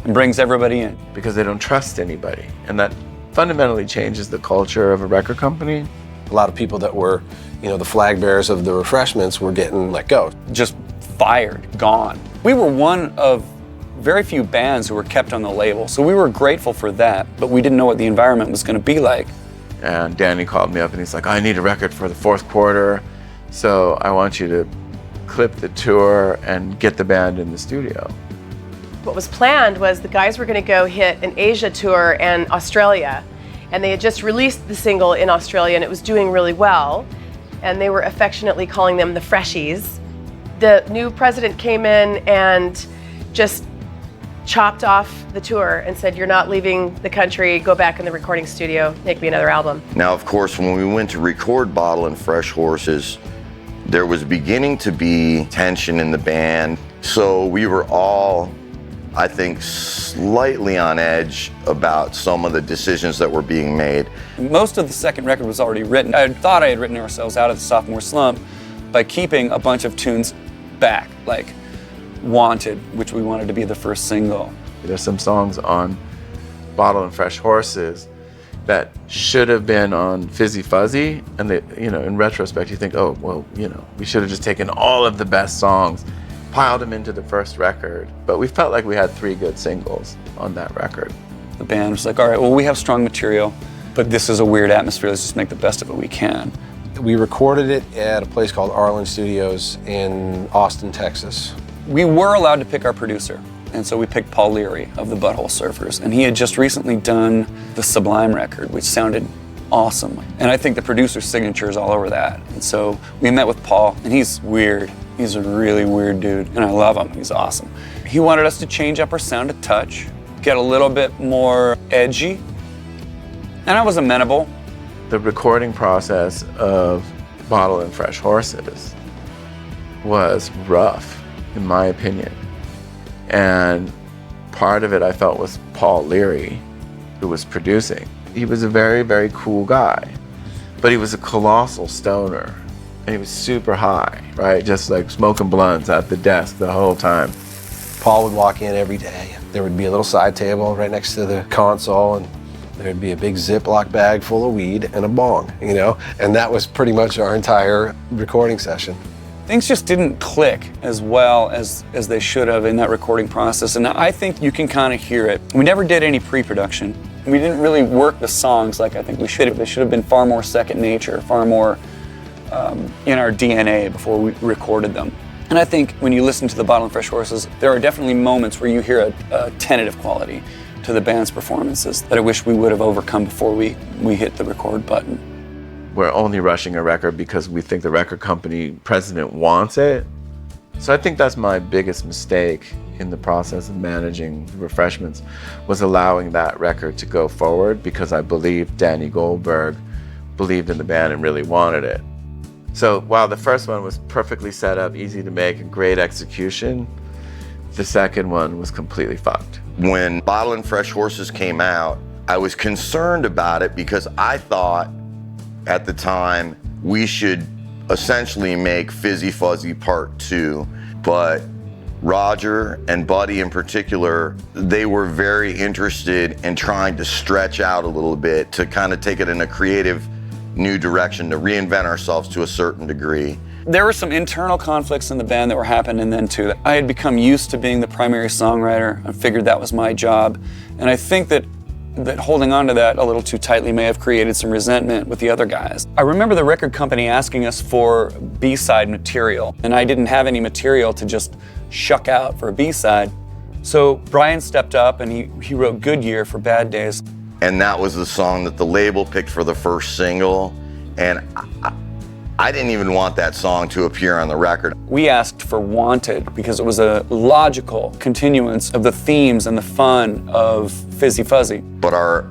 and brings everybody in. Because they don't trust anybody, and that fundamentally changes the culture of a record company. A lot of people that were, the flag bearers of the Refreshments were getting let go. Just fired, gone. We were one of very few bands who were kept on the label, so we were grateful for that, but we didn't know what the environment was going to be like. And Danny called me up and he's like, I need a record for the fourth quarter, so I want you to clip the tour and get the band in the studio. What was planned was the guys were going to go hit an Asia tour and Australia, and they had just released the single in Australia and it was doing really well, and they were affectionately calling them the Freshies. The new president came in and just chopped off the tour and said, you're not leaving the country, go back in the recording studio, make me another album. Now, of course, when we went to record Bottle and Fresh Horses, there was beginning to be tension in the band. So we were all, I think, slightly on edge about some of the decisions that were being made. Most of the second record was already written. I thought I had written ourselves out of the sophomore slump by keeping a bunch of tunes back, like Wanted, which we wanted to be the first single. There's some songs on Bottle and Fresh Horses that should have been on Fizzy Fuzzy, and they, in retrospect, you think, oh, well, we should have just taken all of the best songs, piled them into the first record. But we felt like we had 3 good singles on that record. The band was like, all right, well, we have strong material. but this is a weird atmosphere. Let's just make the best of it we can. We recorded it at a place called Arlen Studios in Austin, Texas. We were allowed to pick our producer, and so we picked Paul Leary of the Butthole Surfers, and he had just recently done the Sublime record, which sounded awesome. And I think the producer's signature is all over that. And so we met with Paul, and he's weird. He's a really weird dude, and I love him. He's awesome. He wanted us to change up our sound a touch, get a little bit more edgy, and I was amenable. The recording process of Bottle and Fresh Horses was rough, in my opinion. And part of it I felt was Paul Leary, who was producing. He was a very, very cool guy, but he was a colossal stoner. And he was super high, right? Just like smoking blunts at the desk the whole time. Paul would walk in every day. There would be a little side table right next to the console, and there'd be a big Ziploc bag full of weed and a bong, you know? And that was pretty much our entire recording session. Things just didn't click as well as they should have in that recording process, and I think you can kind of hear it. We never did any pre-production. We didn't really work the songs like I think we should have. They should have been far more second nature, far more in our DNA before we recorded them. And I think when you listen to the Bottle and Fresh Horses, there are definitely moments where you hear a tentative quality to the band's performances that I wish we would have overcome before we hit the record button. We're only rushing a record because we think the record company president wants it. So I think that's my biggest mistake in the process of managing Refreshments, was allowing that record to go forward because I believe Danny Goldberg believed in the band and really wanted it. So while the first one was perfectly set up, easy to make, and great execution, the second one was completely fucked. When Bottle and Fresh Horses came out, I was concerned about it because I thought at the time we should essentially make Fizzy Fuzzy Part 2, but Roger and Buddy in particular, they were very interested in trying to stretch out a little bit to kind of take it in a creative new direction, to reinvent ourselves to a certain degree. There were some internal conflicts in the band that were happening then too. I had become used to being the primary songwriter. I figured that was my job. And I think that holding on to that a little too tightly may have created some resentment with the other guys. I remember the record company asking us for B-side material, and I didn't have any material to just shuck out for a B-side. So Brian stepped up and he wrote Good Year for Bad Days. And that was the song that the label picked for the first single. And I didn't even want that song to appear on the record. We asked for Wanted because it was a logical continuance of the themes and the fun of Fizzy Fuzzy. But our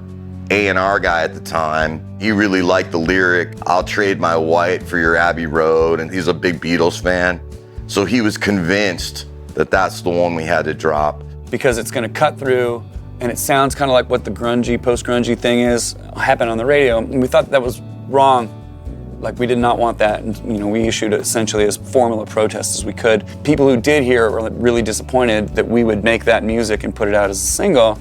A&R guy at the time, he really liked the lyric, I'll trade my white for your Abbey Road, and he's a big Beatles fan. So he was convinced that that's the one we had to drop. Because it's gonna cut through, and it sounds kind of like what the grungy, post-grungy thing is, happened on the radio, and we thought that was wrong. Like, we did not want that, and we issued essentially as formal a protest as we could. People who did hear it were really disappointed that we would make that music and put it out as a single,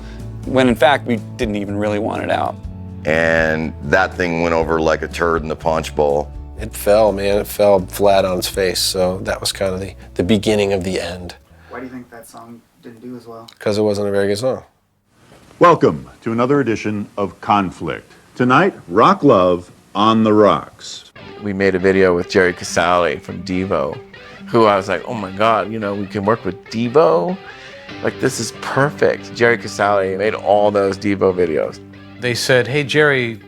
when in fact we didn't even really want it out. And that thing went over like a turd in the punch bowl. It fell, man. It fell flat on its face, so that was kind of the beginning of the end. Why do you think that song didn't do as well? Because it wasn't a very good song. Welcome to another edition of Conflict. Tonight, Rock Love on the Rocks. We made a video with Jerry Casale from Devo, who I was like, oh my God, we can work with Devo? Like, this is perfect. Jerry Casale made all those Devo videos. They said, hey, Jerry,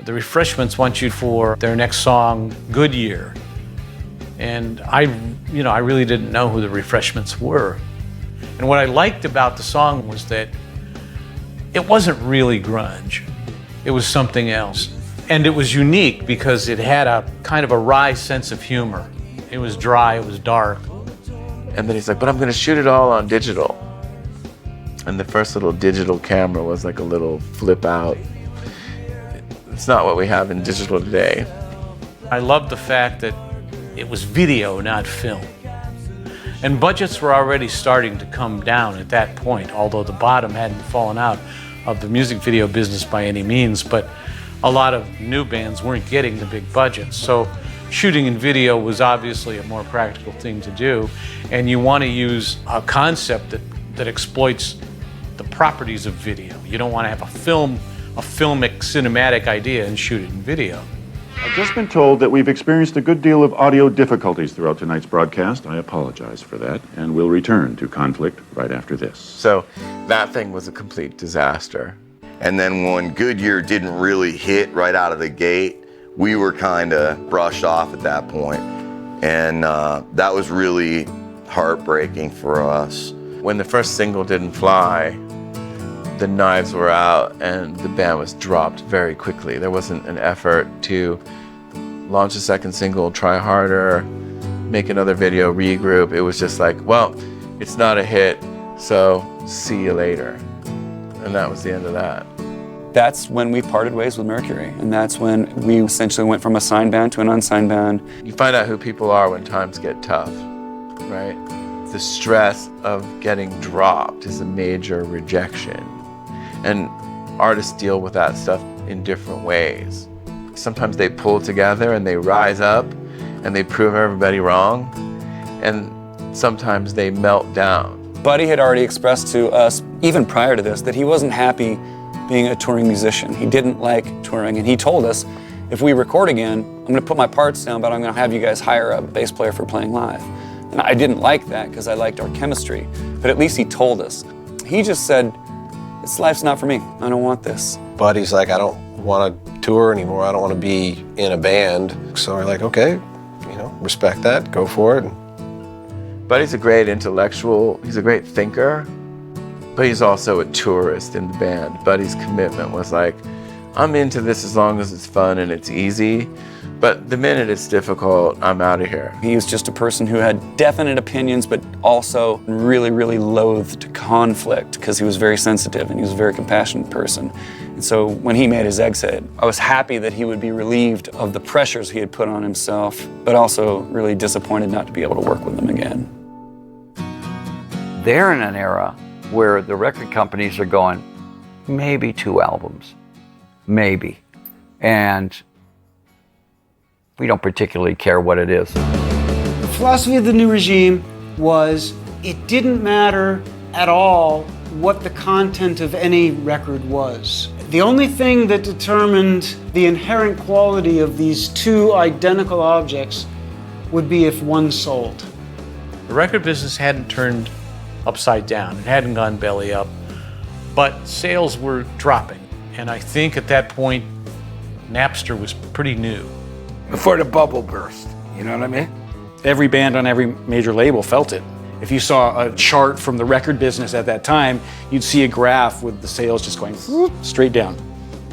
the Refreshments want you for their next song, Good Year. And I really didn't know who the Refreshments were. And what I liked about the song was that it wasn't really grunge. It was something else. And it was unique because it had a kind of a wry sense of humor. It was dry, it was dark. And then he's like, but I'm gonna shoot it all on digital. And the first little digital camera was like a little flip out. It's not what we have in digital today. I loved the fact that it was video, not film. And budgets were already starting to come down at that point, although the bottom hadn't fallen out of the music video business by any means, but a lot of new bands weren't getting the big budgets. So shooting in video was obviously a more practical thing to do, and you want to use a concept that exploits the properties of video. You don't want to have a film a filmic, cinematic idea and shoot it in video. I've just been told that we've experienced a good deal of audio difficulties throughout tonight's broadcast. I apologize for that, and we'll return to Conflict right after this. So that thing was a complete disaster. And then when Goodyear didn't really hit right out of the gate, we were kind of brushed off at that point. And that was really heartbreaking for us. When the first single didn't fly, the knives were out and the band was dropped very quickly. There wasn't an effort to launch a second single, try harder, make another video, regroup. It was just like, well, it's not a hit, so see you later. And that was the end of that. That's when we parted ways with Mercury, and that's when we essentially went from a signed band to an unsigned band. You find out who people are when times get tough, right? The stress of getting dropped is a major rejection. And artists deal with that stuff in different ways. Sometimes they pull together and they rise up and they prove everybody wrong. And sometimes they melt down. Buddy had already expressed to us, even prior to this, that he wasn't happy being a touring musician. He didn't like touring, and he told us, if we record again, I'm gonna put my parts down, but I'm gonna have you guys hire a bass player for playing live. And I didn't like that because I liked our chemistry, but at least he told us. He just said, this life's not for me. I don't want this. Buddy's like, I don't want to tour anymore. I don't want to be in a band. So we're like, okay, you know, respect that, go for it. Buddy's a great intellectual, he's a great thinker, but he's also a tourist in the band. Buddy's commitment was like, I'm into this as long as it's fun and it's easy, but the minute it's difficult, I'm out of here. He was just a person who had definite opinions, but also really, really loathed conflict because he was very sensitive and he was a very compassionate person. And so when he made his exit, I was happy that he would be relieved of the pressures he had put on himself, but also really disappointed not to be able to work with them again. They're in an era where the record companies are going, maybe 2 albums, maybe. And we don't particularly care what it is. The philosophy of the new regime was it didn't matter at all what the content of any record was. The only thing that determined the inherent quality of these 2 identical objects would be if one sold. The record business hadn't turned upside down. It hadn't gone belly up, but sales were dropping. And I think at that point, Napster was pretty new. Before the bubble burst, you know what I mean? Every band on every major label felt it. If you saw a chart from the record business at that time, you'd see a graph with the sales just going straight down.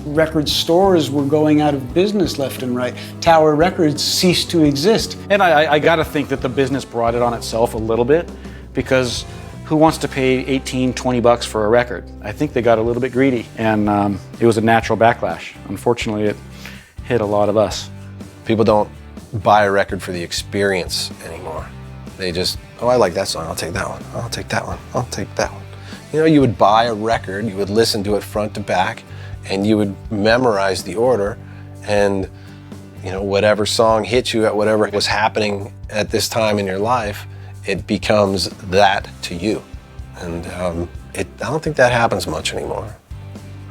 Record stores were going out of business left and right. Tower Records ceased to exist. And I gotta think that the business brought it on itself a little bit, because who wants to pay 18, 20 bucks for a record? I think they got a little bit greedy, and it was a natural backlash. Unfortunately, it hit a lot of us. People don't buy a record for the experience anymore. They just, oh, I like that song, I'll take that one, I'll take that one, I'll take that one. You know, you would buy a record, you would listen to it front to back, and you would memorize the order, and you know, whatever song hit you at whatever was happening at this time in your life, it becomes that to you. And I don't think that happens much anymore.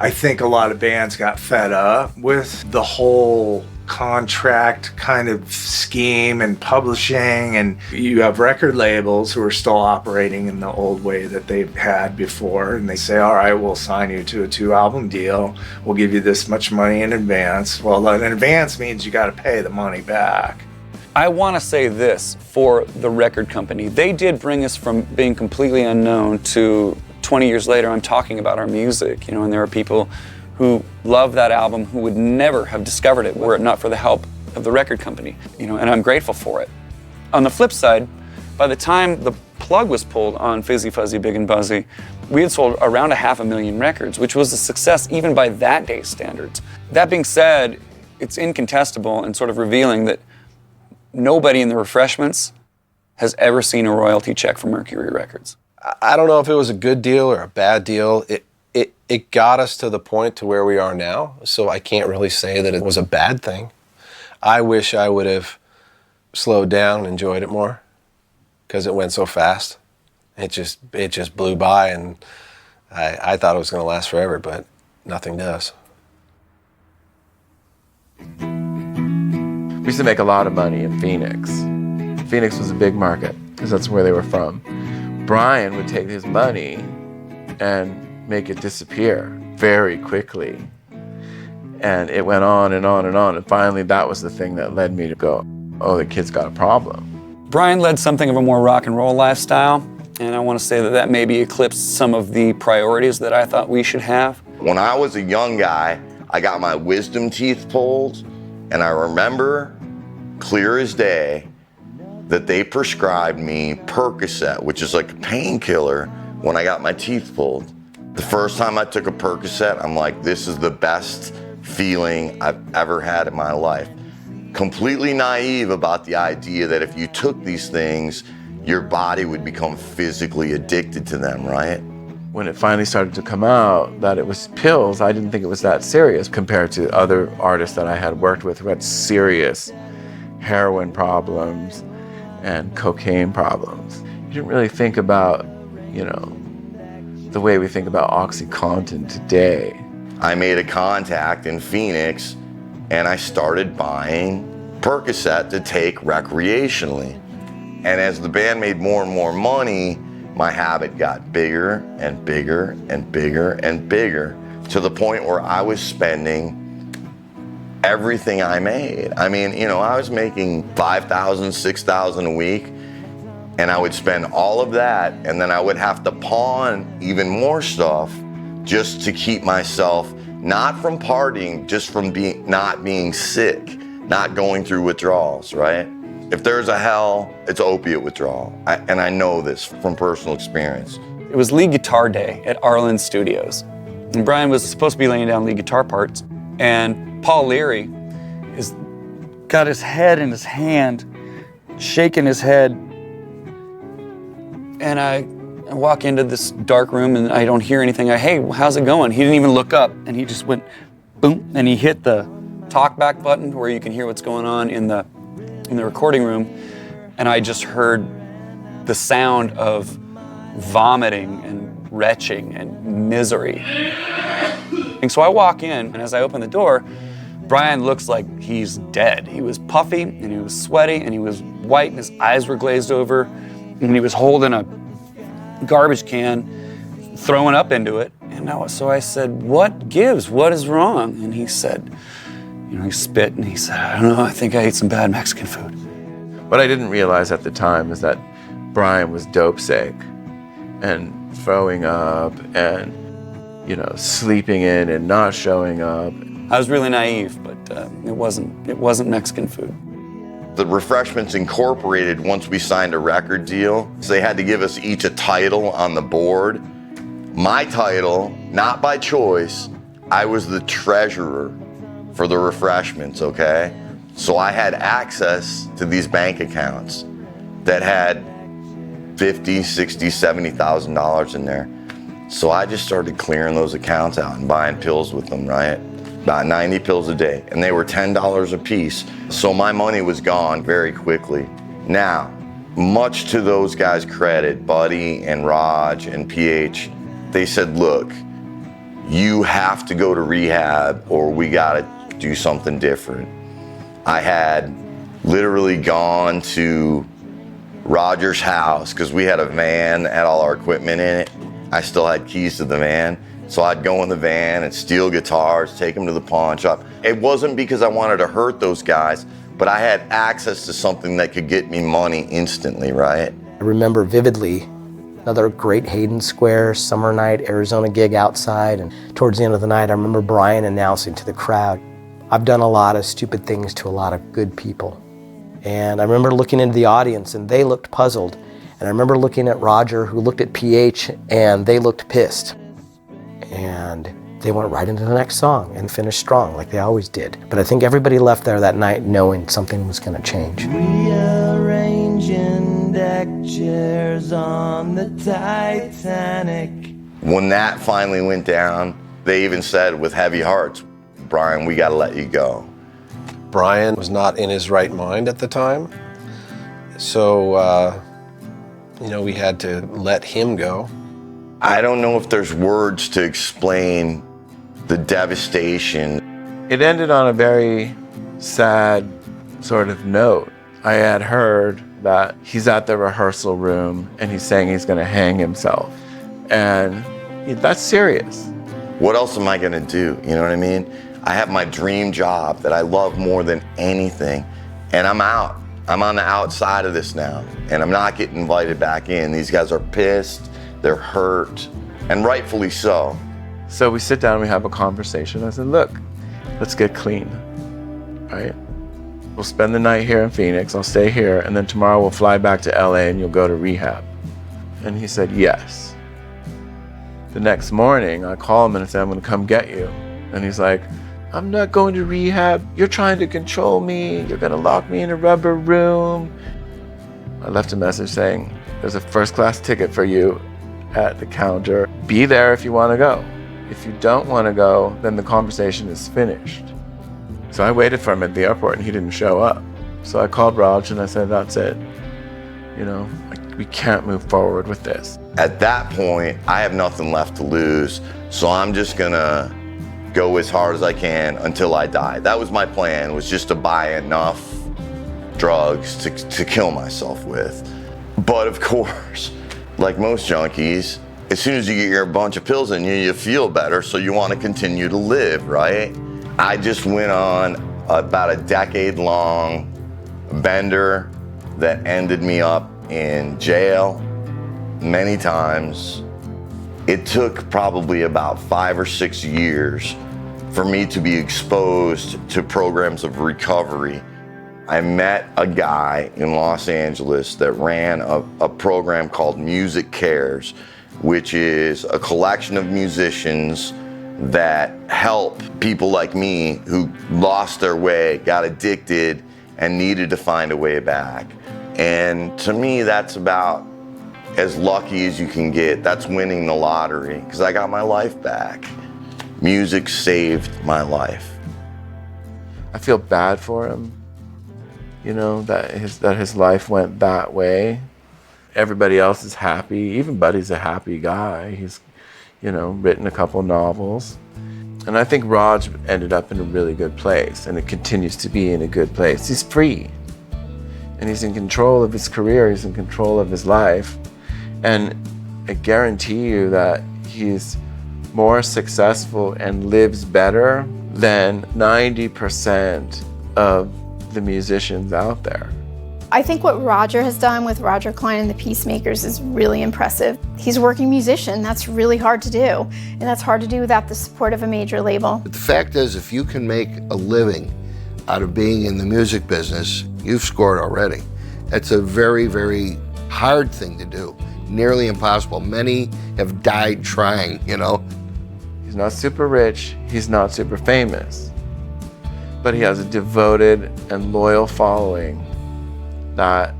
I think a lot of bands got fed up with the whole contract kind of scheme and publishing, and you have record labels who are still operating in the old way that they've had before, and they say, all right, we'll sign you to a 2-album deal, we'll give you this much money in advance. Well, in advance means you got to pay the money back. I want to say this for the record company. They did bring us from being completely unknown to 20 years later, I'm talking about our music, you know, and there are people who love that album who would never have discovered it were it not for the help of the record company, you know, and I'm grateful for it. On the flip side, by the time the plug was pulled on Fizzy Fuzzy Big and Buzzy, we had sold around 500,000 records, which was a success even by that day's standards. That being said, it's incontestable and sort of revealing that nobody in the Refreshments has ever seen a royalty check from Mercury Records. I don't know if it was a good deal or a bad deal. It got us to the point to where we are now, so I can't really say that it was a bad thing. I wish I would have slowed down and enjoyed it more, because it went so fast. It just blew by, and I thought it was going to last forever, but nothing does. We used to make a lot of money in Phoenix. Phoenix was a big market because that's where they were from. Brian would take his money and make it disappear very quickly. And it went on and on and on. And finally, that was the thing that led me to go, oh, the kid's got a problem. Brian led something of a more rock and roll lifestyle, and I want to say that that maybe eclipsed some of the priorities that I thought we should have. When I was a young guy, I got my wisdom teeth pulled, and I remember clear as day that they prescribed me Percocet, which is like a painkiller, when I got my teeth pulled. The first time I took a Percocet, I'm like, this is the best feeling I've ever had in my life. Completely naive about the idea that if you took these things, your body would become physically addicted to them, right? When it finally started to come out that it was pills, I didn't think it was that serious compared to other artists that I had worked with who had serious heroin problems and cocaine problems. You didn't really think about, you know, the way we think about OxyContin today. I made a contact in Phoenix and I started buying Percocet to take recreationally. And as the band made more and more money, my habit got bigger and bigger and bigger and bigger to the point where I was spending everything I made. I mean, you know, I was making $5,000, $6,000 a week, and I would spend all of that, and then I would have to pawn even more stuff just to keep myself not from partying, just from not being sick, not going through withdrawals, right? If there's a hell, it's opiate withdrawal. And I know this from personal experience. It was lead guitar day at Arlen Studios. And Brian was supposed to be laying down lead guitar parts. And Paul Leary has got his head in his hand, shaking his head. And I walk into this dark room and I don't hear anything. Hey, how's it going? He didn't even look up. And he just went boom. And he hit the talkback button where you can hear what's going on in the recording room, and I just heard the sound of vomiting and retching and misery. And so I walk in, and as I open the door, Brian looks like he's dead. He was puffy, and he was sweaty, and he was white, and his eyes were glazed over, and he was holding a garbage can, throwing up into it. And so I said, what gives? What is wrong? And he said, you know, he spit and he said, I don't know, I think I ate some bad Mexican food. What I didn't realize at the time is that Brian was dope sick and throwing up and, you know, sleeping in and not showing up. I was really naive, but it wasn't Mexican food. The Refreshments Incorporated, once we signed a record deal, so they had to give us each a title on the board. My title, not by choice, I was the treasurer for the Refreshments, okay? So I had access to these bank accounts that had $50,000, $60,000, $70,000 in there. So I just started clearing those accounts out and buying pills with them, right? About 90 pills a day, and they were $10 a piece. So my money was gone very quickly. Now, much to those guys' credit, Buddy and Raj and PH, they said, look, you have to go to rehab or we gotta do something different. I had literally gone to Roger's house because we had a van, had all our equipment in it. I still had keys to the van. So I'd go in the van and steal guitars, take them to the pawn shop. It wasn't because I wanted to hurt those guys, but I had access to something that could get me money instantly, right? I remember vividly another great Hayden Square summer night Arizona gig outside, and towards the end of the night I remember Brian announcing to the crowd, I've done a lot of stupid things to a lot of good people. And I remember looking into the audience and they looked puzzled. And I remember looking at Roger, who looked at PH, and they looked pissed. And they went right into the next song and finished strong like they always did. But I think everybody left there that night knowing something was gonna change. Rearranging deck chairs on the Titanic. When that finally went down, they even said with heavy hearts, Brian, we gotta let you go. Brian was not in his right mind at the time. So, you know, we had to let him go. I don't know if there's words to explain the devastation. It ended on a very sad sort of note. I had heard that he's at the rehearsal room and he's saying he's going to hang himself. And that's serious. What else am I gonna do? You know what I mean? I have my dream job that I love more than anything, and I'm out. I'm on the outside of this now, and I'm not getting invited back in. These guys are pissed, they're hurt, and rightfully so. So we sit down and we have a conversation. I said, look, let's get clean, right? We'll spend the night here in Phoenix, I'll stay here, and then tomorrow we'll fly back to LA and you'll go to rehab. And he said, yes. The next morning, I call him and I say, I'm gonna come get you. And he's like, I'm not going to rehab. You're trying to control me. You're gonna lock me in a rubber room. I left a message saying, there's a first-class ticket for you at the counter. Be there if you wanna go. If you don't wanna go, then the conversation is finished. So I waited for him at the airport and he didn't show up. So I called Raj and I said, that's it. You know, we can't move forward with this. At that point, I have nothing left to lose, so I'm just gonna go as hard as I can until I die. That was my plan, was just to buy enough drugs to kill myself with. But of course, like most junkies, as soon as you get your bunch of pills in you, you feel better, so you want to continue to live, right? I just went on about a decade-long bender that ended me up in jail many times. It took probably about 5 or 6 years for me to be exposed to programs of recovery. I met a guy in Los Angeles that ran a program called Music Cares, which is a collection of musicians that help people like me who lost their way, got addicted, and needed to find a way back. And to me, that's about as lucky as you can get. That's winning the lottery, because I got my life back. Music saved my life. I feel bad for him, you know, that his life went that way. Everybody else is happy. Even Buddy's a happy guy. He's, you know, written a couple novels. And I think Raj ended up in a really good place, and it continues to be in a good place. He's free, and he's in control of his career. He's in control of his life. And I guarantee you that he's more successful and lives better than 90% of the musicians out there. I think what Roger has done with Roger Klein and the Peacemakers is really impressive. He's a working musician. That's really hard to do. And that's hard to do without the support of a major label. But the fact is, if you can make a living out of being in the music business, you've scored already. It's a very, very hard thing to do. Nearly impossible. Many have died trying, you know. He's not super rich, he's not super famous, but he has a devoted and loyal following that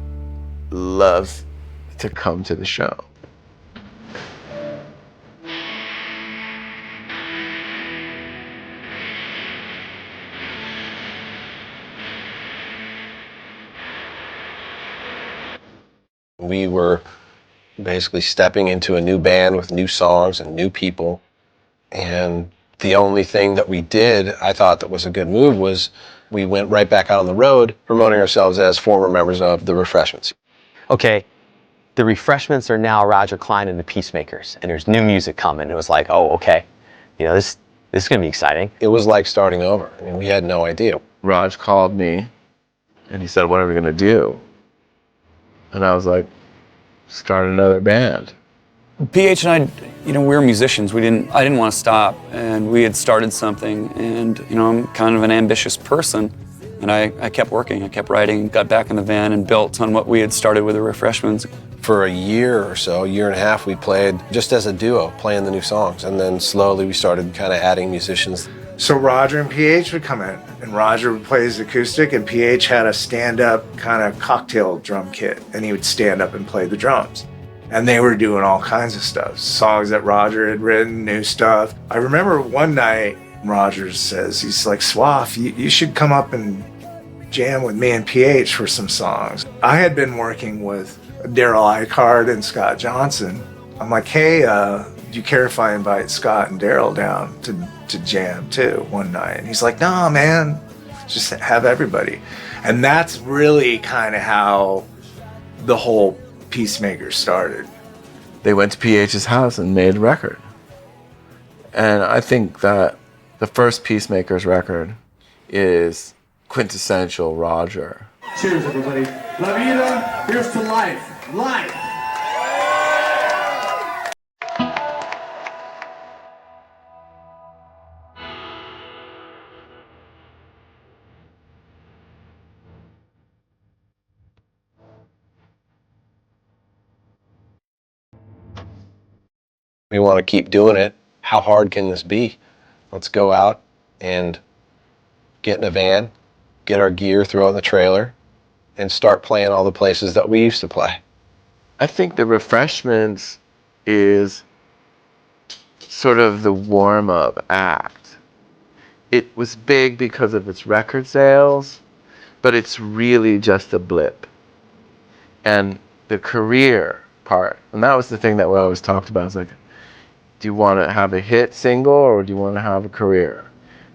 loves to come to the show. We were basically stepping into a new band with new songs and new people. And the only thing that we did, I thought that was a good move, was we went right back out on the road promoting ourselves as former members of the Refreshments. Okay, the Refreshments are now Roger Klein and the Peacemakers, and there's new music coming. It was like, oh, okay, you know, this is gonna be exciting. It was like starting over. I mean, we had no idea. Raj called me and he said, what are we gonna do? And I was like, start another band. PH and I, you know, we were musicians. I didn't want to stop, and we had started something, and, you know, I'm kind of an ambitious person, and I kept working, I kept writing, got back in the van and built on what we had started with the Refreshments. For a year or so, year and a half, we played just as a duo, playing the new songs, and then slowly we started kind of adding musicians. So Roger and PH would come in, and Roger would play his acoustic, and PH had a stand-up kind of cocktail drum kit, and he would stand up and play the drums. And they were doing all kinds of stuff, songs that Roger had written, new stuff. I remember one night, Roger says, he's like, Swaff, you should come up and jam with me and PH for some songs. I had been working with Daryl Icard and Scott Johnson. I'm like, hey, do you care if I invite Scott and Daryl down to jam too one night? And he's like, nah, man, just have everybody. And that's really kind of how the whole Peacemakers started. They went to PH's house and made a record. And I think that the first Peacemakers record is quintessential Roger. Cheers, everybody. La vida, here's to life. Life! We want to keep doing it. How hard can this be? Let's go out and get in a van, get our gear, throw it in the trailer, and start playing all the places that we used to play. I think the Refreshments is sort of the warm-up act. It was big because of its record sales, but it's really just a blip. And the career part, and that was the thing that we always talked about, is like, do you want to have a hit single or do you want to have a career?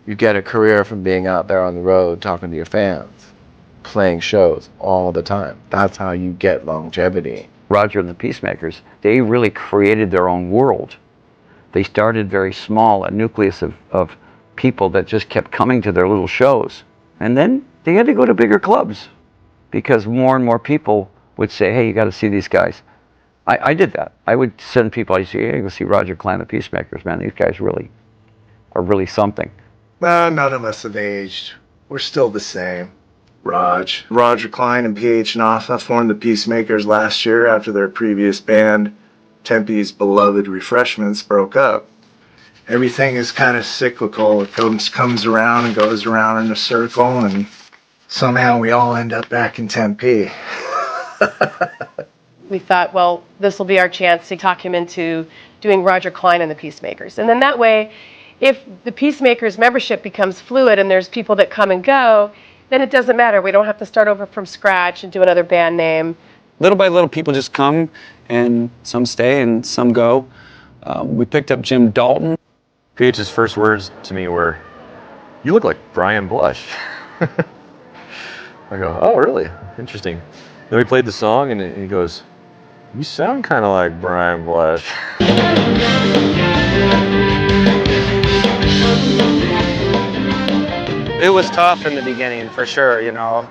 You get a career from being out there on the road talking to your fans, playing shows all the time. That's how you get longevity. Roger and the Peacemakers, they really created their own world. They started very small, a nucleus of people that just kept coming to their little shows. And then they had to go to bigger clubs because more and more people would say, hey, you got to see these guys. I did that. I would send people, I'd say, hey, go see Roger Klein and the Peacemakers, man. These guys really are really something. None of us have aged. We're still the same. Roger Klein and PH Nafa formed the Peacemakers last year after their previous band, Tempe's beloved Refreshments, broke up. Everything is kind of cyclical. It comes around and goes around in a circle, and somehow we all end up back in Tempe. We thought, well, this will be our chance to talk him into doing Roger Klein and the Peacemakers. And then that way, if the Peacemakers membership becomes fluid and there's people that come and go, then it doesn't matter. We don't have to start over from scratch and do another band name. Little by little, people just come, and some stay and some go. We picked up Jim Dalton. PH's first words to me were, "You look like Brian Blush." I go, "Oh, really? Interesting." Then we played the song, and he goes, "You sound kind of like Brian Blush." It was tough in the beginning, for sure, you know.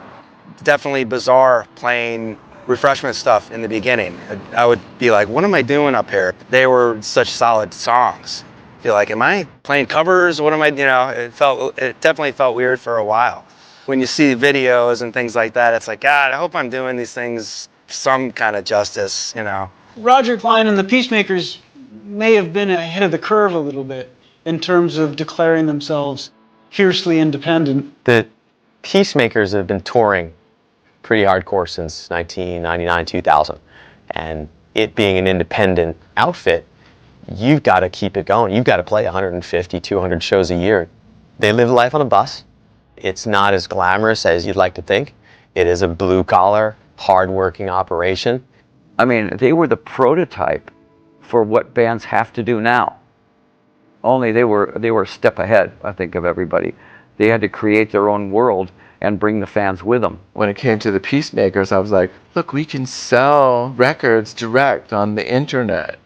Definitely bizarre playing Refreshment stuff in the beginning. I would be like, what am I doing up here? They were such solid songs. I feel like, am I playing covers? What am I, you know, it definitely felt weird for a while. When you see videos and things like that, it's like, God, I hope I'm doing these things some kind of justice, you know. Roger Klein and the Peacemakers may have been ahead of the curve a little bit in terms of declaring themselves fiercely independent. The Peacemakers have been touring pretty hardcore since 1999, 2000. And it being an independent outfit, you've got to keep it going. You've got to play 150, 200 shows a year. They live life on a bus. It's not as glamorous as you'd like to think. It is a blue-collar, hard-working operation. I mean, they were the prototype for what bands have to do now. Only they were a step ahead, I think, of everybody. They had to create their own world and bring the fans with them. When it came to the Peacemakers, I was like, look, we can sell records direct on the internet.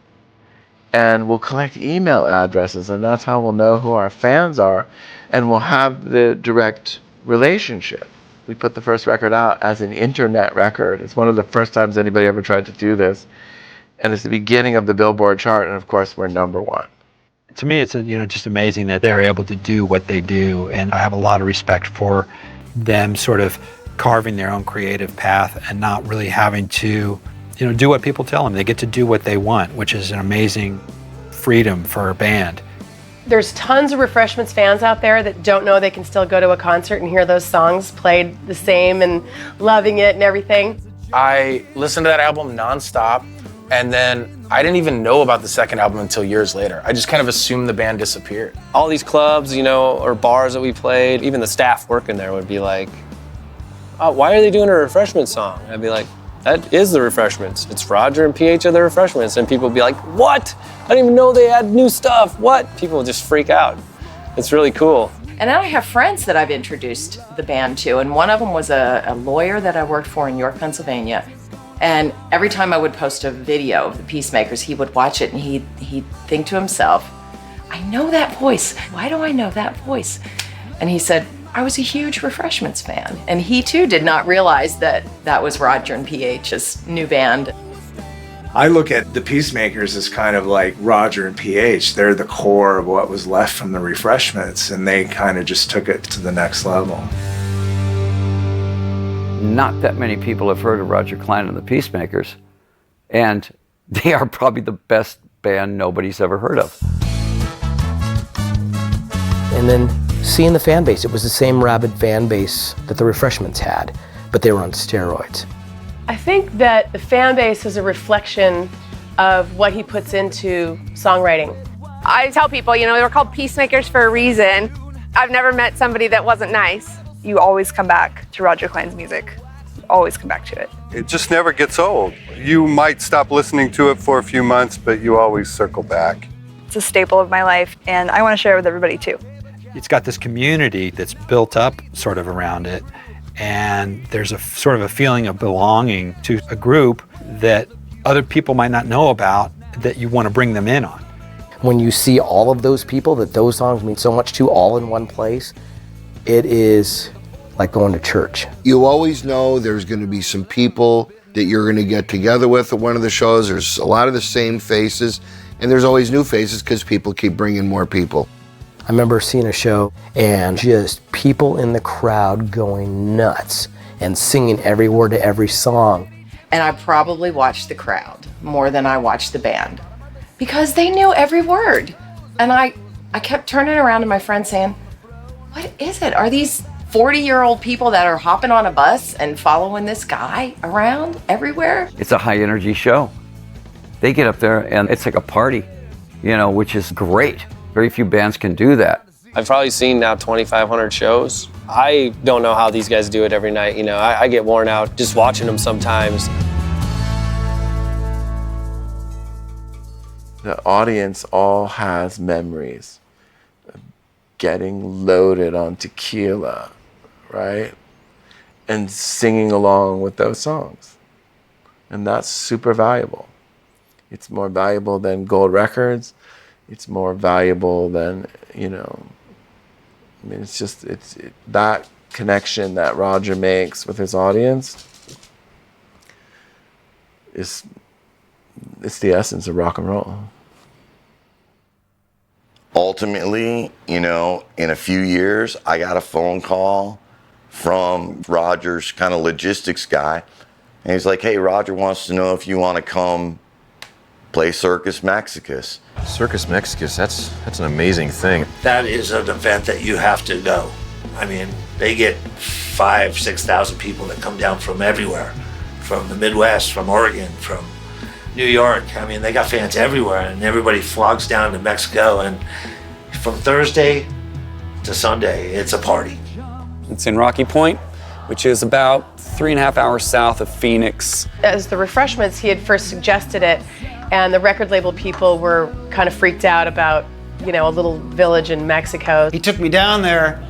And we'll collect email addresses, and that's how we'll know who our fans are, and we'll have the direct relationship. We put the first record out as an internet record. It's one of the first times anybody ever tried to do this. And it's the beginning of the Billboard chart, and of course, we're #1. To me, it's just amazing that they're able to do what they do, and I have a lot of respect for them sort of carving their own creative path and not really having to, do what people tell them. They get to do what they want, which is an amazing freedom for a band. There's tons of Refreshments fans out there that don't know they can still go to a concert and hear those songs played the same and loving it and everything. I listened to that album nonstop, and then I didn't even know about the second album until years later. I just kind of assumed the band disappeared. All these clubs, or bars that we played, even the staff working there would be like, oh, why are they doing a Refreshment song? And I'd be like, that is the Refreshments. It's Roger and PH are the Refreshments. And people would be like, what? I didn't even know they had new stuff. What? People would just freak out. It's really cool. And then I have friends that I've introduced the band to, and one of them was a lawyer that I worked for in York, Pennsylvania. And every time I would post a video of the Peacemakers, he would watch it and he'd think to himself, I know that voice. Why do I know that voice? And he said, I was a huge Refreshments fan. And he too did not realize that that was Roger and PH's new band. I look at the Peacemakers as kind of like Roger and PH. They're the core of what was left from the Refreshments, and they kind of just took it to the next level. Not that many people have heard of Roger Clyne and the Peacemakers, and they are probably the best band nobody's ever heard of. And then seeing the fan base, it was the same rabid fan base that the Refreshments had, but they were on steroids. I think that the fan base is a reflection of what he puts into songwriting. I tell people, they were called Peacemakers for a reason. I've never met somebody that wasn't nice. You always come back to Roger Clyne's music. You always come back to it. It just never gets old. You might stop listening to it for a few months, but you always circle back. It's a staple of my life, and I want to share it with everybody too. It's got this community that's built up sort of around it, and there's a sort of a feeling of belonging to a group that other people might not know about, that you want to bring them in on. When you see all of those people that those songs mean so much to all in one place, it is like going to church. You always know there's going to be some people that you're going to get together with at one of the shows. There's a lot of the same faces, and there's always new faces because people keep bringing more people. I remember seeing a show and just people in the crowd going nuts and singing every word to every song. And I probably watched the crowd more than I watched the band because they knew every word. And I kept turning around to my friend saying, what is it? Are these 40-year-old people that are hopping on a bus and following this guy around everywhere? It's a high energy show. They get up there and it's like a party, which is great. Very few bands can do that. I've probably seen now 2,500 shows. I don't know how these guys do it every night. I get worn out just watching them sometimes. The audience all has memories of getting loaded on tequila, right? And singing along with those songs. And that's super valuable. It's more valuable than gold records. It's more valuable than, it's that connection that Roger makes with his audience it's the essence of rock and roll. Ultimately, in a few years, I got a phone call from Roger's kind of logistics guy. And he's like, hey, Roger wants to know if you want to come play Circus Mexicus. Circus Mexicus, that's an amazing thing. That is an event that you have to go. I mean, they get 5,000 to 6,000 people that come down from everywhere, from the Midwest, from Oregon, from New York. I mean, they got fans everywhere, and everybody flocks down to Mexico, and from Thursday to Sunday, it's a party. It's in Rocky Point, which is about 3.5 hours south of Phoenix. As the Refreshments, he had first suggested it, and the record label people were kind of freaked out about, a little village in Mexico. He took me down there,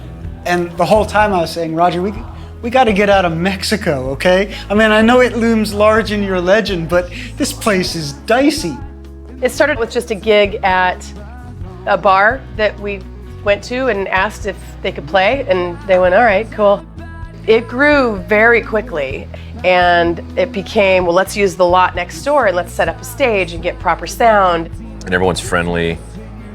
and the whole time I was saying, Roger, we got to get out of Mexico, okay? I mean, I know it looms large in your legend, but this place is dicey. It started with just a gig at a bar that we went to and asked if they could play, and they went, all right, cool. It grew very quickly, and it became, well, let's use the lot next door and let's set up a stage and get proper sound. And everyone's friendly,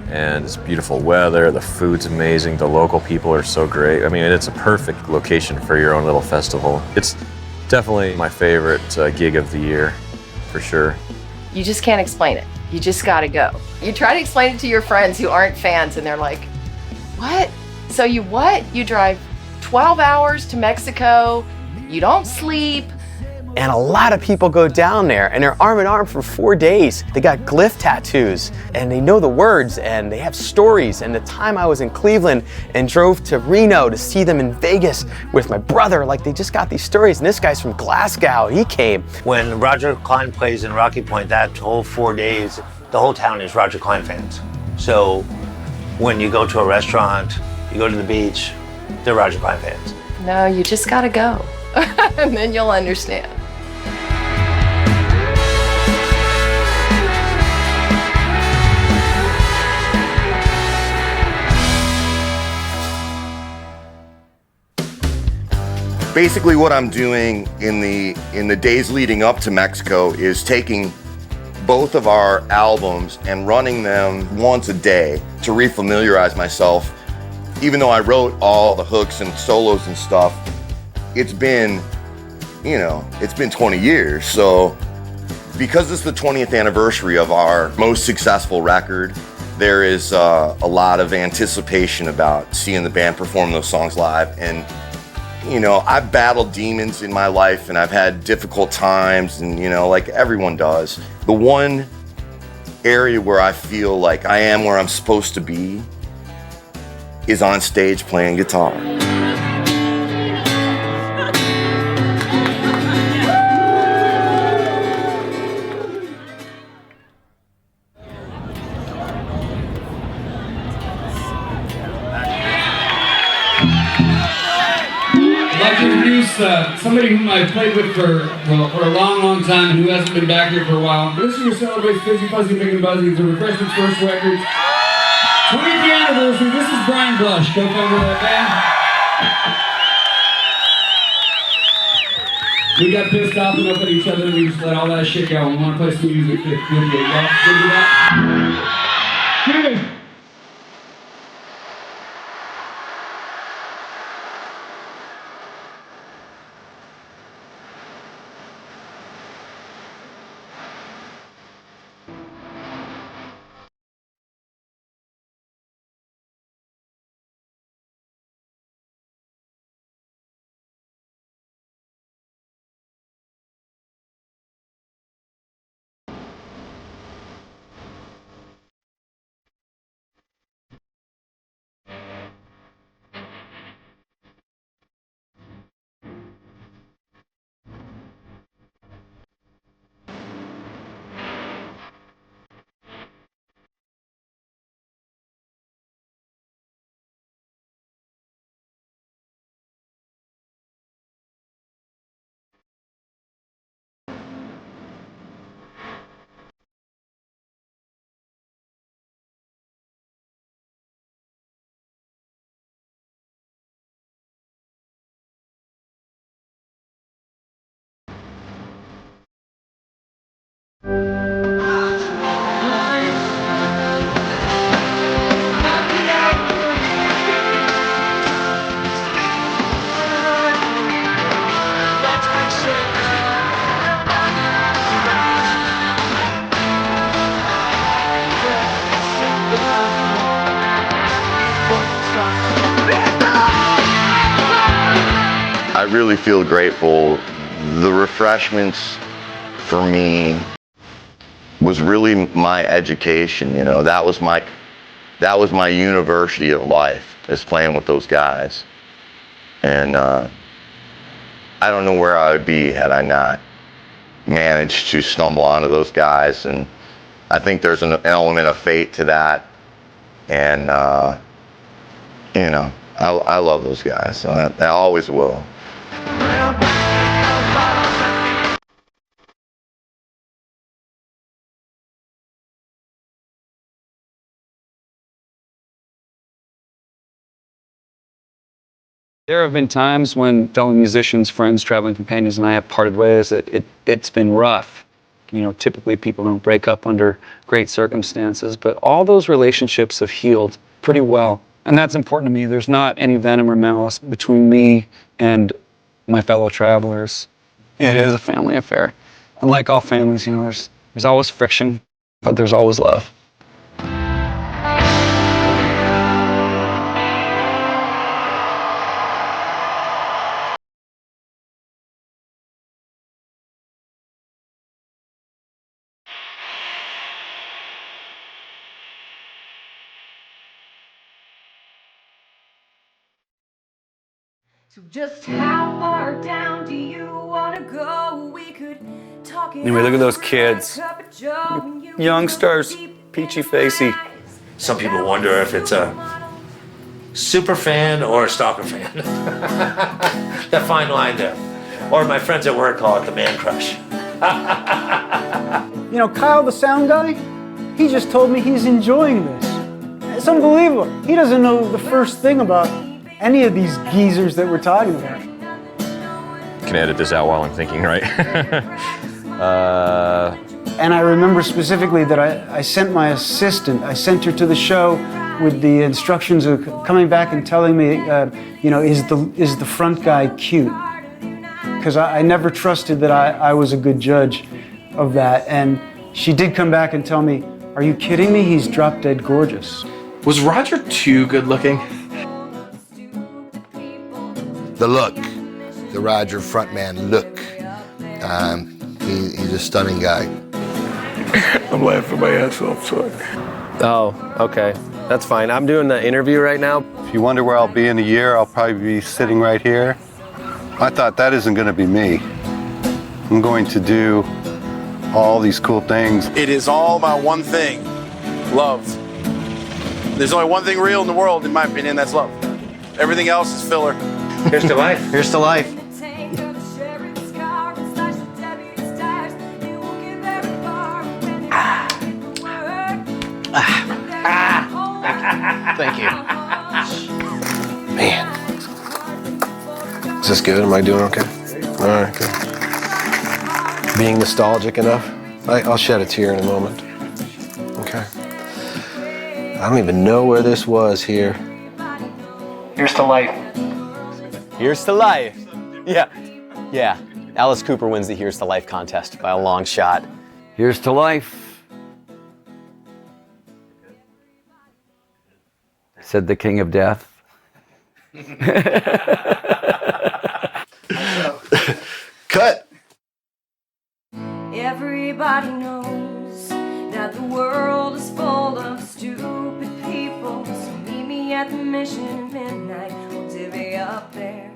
and it's beautiful weather, the food's amazing, the local people are so great. I mean, it's a perfect location for your own little festival. It's definitely my favorite gig of the year, for sure. You just can't explain it. You just gotta go. You try to explain it to your friends who aren't fans, and they're like, what? So you what? You drive 12 hours to Mexico, you don't sleep. And a lot of people go down there and they're arm in arm for 4 days. They got glyph tattoos and they know the words and they have stories. And the time I was in Cleveland and drove to Reno to see them in Vegas with my brother, like they just got these stories. And this guy's from Glasgow, he came. When Roger Clyne plays in Rocky Point, that whole 4 days, the whole town is Roger Clyne fans. So when you go to a restaurant You go to the beach, they're Roger Clyne fans. No, you just gotta go, and then you'll understand. Basically what I'm doing in the days leading up to Mexico is taking both of our albums and running them once a day to refamiliarize myself. Even though I wrote all the hooks and solos and stuff, it's been 20 years. So because it's the 20th anniversary of our most successful record, there is a lot of anticipation about seeing the band perform those songs live. And I've battled demons in my life and I've had difficult times and, like everyone does. The one area where I feel like I am where I'm supposed to be is on stage playing guitar. I'd like to introduce somebody whom I've played with for a long, long time and who hasn't been back here for a while. This year celebrates Fizzy Fuzzy Big and Buzzy. It's the Refreshment's first record. 20th anniversary. This is Brian Blush, co-founder of that band. We got pissed off enough at each other and we just let all that shit go. We want to play some music that good to y'all. Good to that? Good. I really feel grateful. The Refreshments for me was really my education, that was my university of life, is playing with those guys. And I don't know where I would be had I not managed to stumble onto those guys. And I think there's an element of fate to that. And I love those guys, so I always will. There have been times when fellow musicians, friends, traveling companions, and I have parted ways. It's been rough. Typically people don't break up under great circumstances, but all those relationships have healed pretty well. And that's important to me. There's not any venom or malice between me and my fellow travelers. It is a family affair. And like all families, there's always friction, but there's always love. So just how far down do you want to go? We could talk it Anyway, look at those kids. Youngsters, peachy facey. Some people wonder if it's a super fan or a stalker fan. That fine line there. Or my friends at work call it the man crush. You know, Kyle, the sound guy, he just told me he's enjoying this. It's unbelievable. He doesn't know the first thing about any of these geezers that we're talking about. Can edit this out while I'm thinking, right? And I remember specifically that I sent my assistant, I sent her to the show with the instructions of coming back and telling me, you know, is the front guy cute? Because I never trusted that I was a good judge of that. And she did come back and tell me, are you kidding me? He's drop dead gorgeous. Was Roger too good looking? The look, the Roger frontman look. He's a stunning guy. I'm laughing my ass off, sorry. Oh, okay. That's fine. I'm doing the interview right now. If you wonder where I'll be in a year, I'll probably be sitting right here. I thought that isn't going to be me. I'm going to do all these cool things. It is all about one thing, love. There's only one thing real in the world, in my opinion, that's love. Everything else is filler. Here's to life. Here's to life. Thank you. Man. Is this good? Am I doing okay? All right, good. Being nostalgic enough? I'll shed a tear in a moment. Okay. I don't even know where this was here. Here's to life. Here's to life. Yeah. Alice Cooper wins the Here's to Life contest by a long shot. Here's to life. Said the king of death. Cut. Everybody knows that the world is full of stupid people. So meet me at the Mission at midnight. We'll divvy up there.